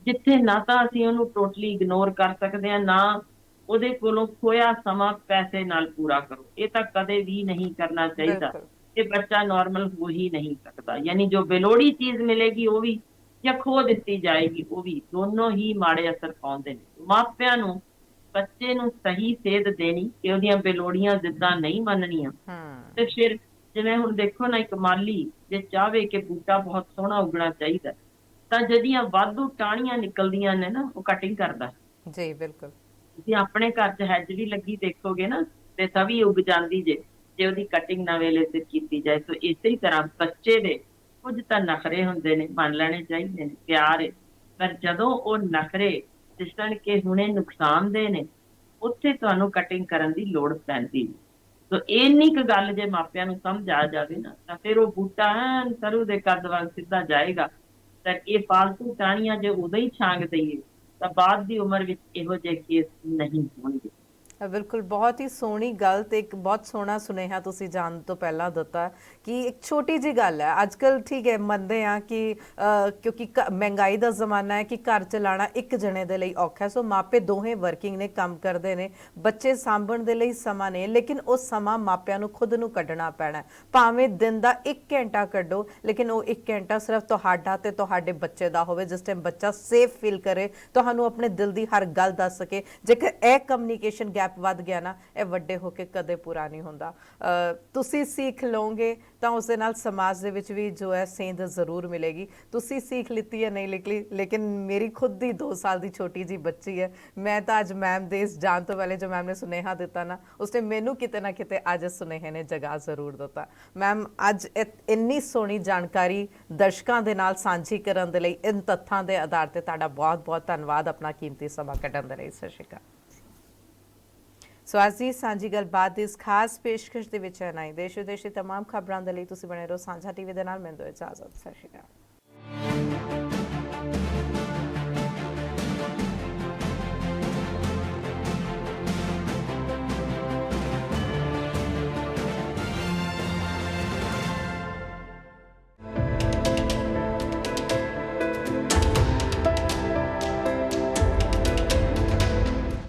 ਜਿੱਥੇ ਨਾ ਤਾਂ ਅਸੀਂ ਉਹਨੂੰ ਟੋਟਲੀ ਇਗਨੋਰ ਕਰ ਸਕਦੇ ਹਾਂ, ਨਾ ਉਹਦੇ ਕੋਲੋਂ ਖੋਇਆ ਸਮਾਂ ਪੈਸੇ ਨਾਲ ਪੂਰਾ ਕਰੋ। ਇਹ ਤਾਂ ਕਦੇ ਵੀ ਨਹੀਂ ਕਰਨਾ ਚਾਹੀਦਾ। ਬਿਲਕੁਲ। ਇਹ ਬੱਚਾ ਨਾਰਮਲ ਹੋ ਹੀ ਨਹੀਂ ਸਕਦਾ, ਯਾਨੀ ਜੋ ਬੇਲੋੜੀ ਚੀਜ਼ ਮਿਲੇਗੀ ਉਹ ਵੀ, ਜਾਂ ਖੋ ਦਿੱਤੀ ਜਾਏਗੀ ਉਹ ਵੀ, ਦੋਨੋਂ ਹੀ ਮਾੜੇ ਅਸਰ ਪਾਉਂਦੇ ਨੇ। ਮਾਪਿਆਂ ਨੂੰ ਬੱਚੇ ਨੂੰ ਸਹੀ ਸੇਧ ਦੇਣੀ ਕਿ ਉਹਦੀਆਂ ਬੇਲੋੜੀਆਂ ਜ਼ਿੱਦਾਂ ਨਹੀਂ ਮੰਨਣੀਆਂ। ਤੇ ਫਿਰ ਜਿਵੇਂ ਹੁਣ ਦੇਖੋ ਨਾ, ਇੱਕ ਮਾਲੀ ਜੇ ਚਾਹਵੇ ਕਿ ਬੂਟਾ ਬਹੁਤ ਸੋਹਣਾ ਉੱਗਣਾ ਚਾਹੀਦਾ, ਤਾਂ ਜਿਹੜੀਆਂ ਵਾਧੂ ਟਾਹਣੀਆਂ ਨਿਕਲਦੀਆਂ ਨੇ ਨਾ, ਉਹ ਕਟਿੰਗ ਕਰਦਾ। ਜੀ ਬਿਲਕੁਲ। ਤੁਸੀਂ ਆਪਣੇ ਘਰ 'ਚ ਹੈਜ ਵੀ ਲੱਗੀ ਦੇਖੋਗੇ ਨਾ, ਤੇ ਤਵੀ ਉੱਗ ਜਾਂਦੀ ਜੇ ਉਹਦੀ ਕਟਿੰਗ ਨਾ ਵੇਲੇ ਸਿਰ ਕੀਤੀ ਜਾਏ। ਤਾਂ ਇਸੇ ਹੀ ਤਰ੍ਹਾਂ ਬੱਚੇ ਦੇ ਕੁਝ ਤਾਂ ਨਖਰੇ ਹੁੰਦੇ ਨੇ, ਮੰਨ ਲੈਣੇ ਚਾਹੀਦੇ ਨੇ, ਪਿਆਰ ਹੈ, ਪਰ ਜਦੋਂ ਉਹ ਨਖਰੇ ਦਿਸਣ ਕਿ ਹੁਣੇ ਨੁਕਸਾਨਦੇਹ ਨੇ, ਉੱਥੇ ਤੁਹਾਨੂੰ ਕਟਿੰਗ ਕਰਨ ਦੀ ਲੋੜ ਪੈਂਦੀ ਹੈ। ਤਾਂ ਇੰਨੀ ਕੁ ਗੱਲ ਜੇ ਮਾਪਿਆਂ ਨੂੰ ਸਮਝ ਆ ਜਾਵੇ ਨਾ, ਤਾਂ ਫਿਰ ਉਹ ਬੂਟਾ ਐਨ ਸਰੂ ਦੇ ਕੱਦ ਵਾਂਗ ਸਿੱਧਾ ਜਾਏਗਾ। ਤਾਂ ਇਹ ਫਾਲਤੂ ਟਾਹਣੀਆਂ ਜੇ ਉਦੋਂ ਹੀ ਛਾਂਗ ਦਈਏ, ਤਾਂ ਬਾਅਦ ਦੀ ਉਮਰ ਵਿੱਚ ਇਹੋ ਜਿਹੇ ਕੇਸ ਨਹੀਂ ਹੋਣਗੇ। ਬਿਲਕੁਲ, ਬਹੁਤ ਹੀ ਸੋਹਣੀ ਗੱਲ ਤੇ ਇੱਕ ਬਹੁਤ ਸੋਹਣਾ ਸੁਨੇਹਾ ਤੁਸੀਂ ਜਾਣ ਤੋਂ ਪਹਿਲਾਂ ਦਿੱਤਾ ਕਿ ਇੱਕ ਛੋਟੀ ਜੀ ਗੱਲ ਹੈ। ਅੱਜ ਕੱਲ ਠੀਕ ਹੈ, ਮੰਨਦੇ ਆ ਕਿ ਕਿਉਂਕਿ ਮਹਿੰਗਾਈ ਦਾ ਜ਼ਮਾਨਾ ਹੈ, ਕਿ ਘਰ ਚਲਾਉਣਾ ਇੱਕ ਜਣੇ ਦੇ ਲਈ ਔਖਾ ਹੈ, ਸੋ ਮਾਪੇ ਦੋਹੇ ਵਰਕਿੰਗ ਨੇ, ਕੰਮ ਕਰਦੇ ਨੇ, ਬੱਚੇ ਸਾਂਭਣ ਦੇ ਲਈ ਸਮਾਂ ਨੇ, ਲੇਕਿਨ ਉਹ ਸਮਾਂ ਮਾਪਿਆਂ ਨੂੰ ਖੁਦ ਨੂੰ ਕੱਢਣਾ ਪੈਣਾ। ਭਾਵੇਂ ਦਿਨ ਦਾ 1 ਘੰਟਾ ਕੱਢੋ, ਲੇਕਿਨ ਉਹ 1 ਘੰਟਾ ਸਿਰਫ ਤੁਹਾਡਾ ਤੇ ਤੁਹਾਡੇ ਬੱਚੇ ਦਾ ਹੋਵੇ, ਜਿਸ ਟਾਈਮ ਬੱਚਾ ਸੇਫ ਫੀਲ ਕਰੇ, ਤੁਹਾਨੂੰ ਆਪਣੇ ਦਿਲ ਦੀ ਹਰ ਗੱਲ ਦੱਸ ਸਕੇ। ਜੇਕਰ ਇਹ ਕਮਿਊਨੀਕੇਸ਼ਨ ਗੈਪ ਵੱਧ ਗਿਆ ਨਾ, ਇਹ ਵੱਡੇ ਹੋ ਕੇ ਕਦੇ ਪੂਰਾ ਨਹੀਂ ਹੁੰਦਾ। ਤੁਸੀਂ ਸੀਖ ਲਓਗੇ ਤਾਂ ਉਸ ਦੇ ਨਾਲ ਸਮਾਜ ਦੇ ਵਿੱਚ ਵੀ ਜੋ ਹੈ ਸੇਧ ਜ਼ਰੂਰ ਮਿਲੇਗੀ। ਤੁਸੀਂ ਸੀਖ ਲਿੱਤੀ ਹੈ ਨਹੀਂ ਲਿਖਲੀ, ਲੇਕਿਨ ਮੇਰੀ ਖੁਦ ਦੀ 2 ਸਾਲ ਦੀ ਛੋਟੀ ਜੀ ਬੱਚੀ ਹੈ। ਮੈਂ ਤਾਂ ਅੱਜ ਮੈਮ ਦੇ ਇਸ ਜਾਣ ਤੋਂ ਪਹਿਲੇ ਜੋ ਮੈਮ ਨੇ ਸੁਨੇਹਾ ਦਿੱਤਾ ਨਾ, ਉਸਨੇ ਮੈਨੂੰ ਕਿਤੇ ਨਾ ਕਿਤੇ ਅੱਜ ਇਸ ਸੁਨੇਹੇ ਨੇ ਜਗਾ ਜ਼ਰੂਰ ਦਿੱਤਾ। ਮੈਮ, ਅੱਜ ਇੰਨੀ ਸੋਹਣੀ ਜਾਣਕਾਰੀ ਦਰਸ਼ਕਾਂ ਦੇ ਨਾਲ ਸਾਂਝੀ ਕਰਨ ਦੇ ਲਈ, ਇਨ ਤੱਥਾਂ ਦੇ ਆਧਾਰ ਤੇ ਤੁਹਾਡਾ ਬਹੁਤ ਬਹੁਤ ਧੰਨਵਾਦ, ਆਪਣਾ ਕੀਮਤੀ ਸਮਾਂ ਕੱਢਣ ਦੇ ਲਈ। ਸਤਿ ਸ਼੍ਰੀ ਅਕਾਲ। ਸੋ ਅੱਜ ਦੀ ਸਾਂਝੀ ਗੱਲਬਾਤ ਦੀ ਇਸ ਖਾਸ ਪੇਸ਼ਕਸ਼ ਦੇ ਵਿੱਚ ਹੈ ਨਾ, ਦੇਸ਼ ਵਿਦੇਸ਼ ਦੀ ਤਮਾਮ ਖਬਰਾਂ ਦੇ ਲਈ ਤੁਸੀਂ ਬਣੇ ਰਹੋ ਸਾਂਝਾ ਟੀਵੀ ਦੇ ਨਾਲ। ਮੈਨੂੰ ਦਿਓ ਇਜਾਜ਼ਤ। ਸਤਿ ਸ਼੍ਰੀ ਅਕਾਲ।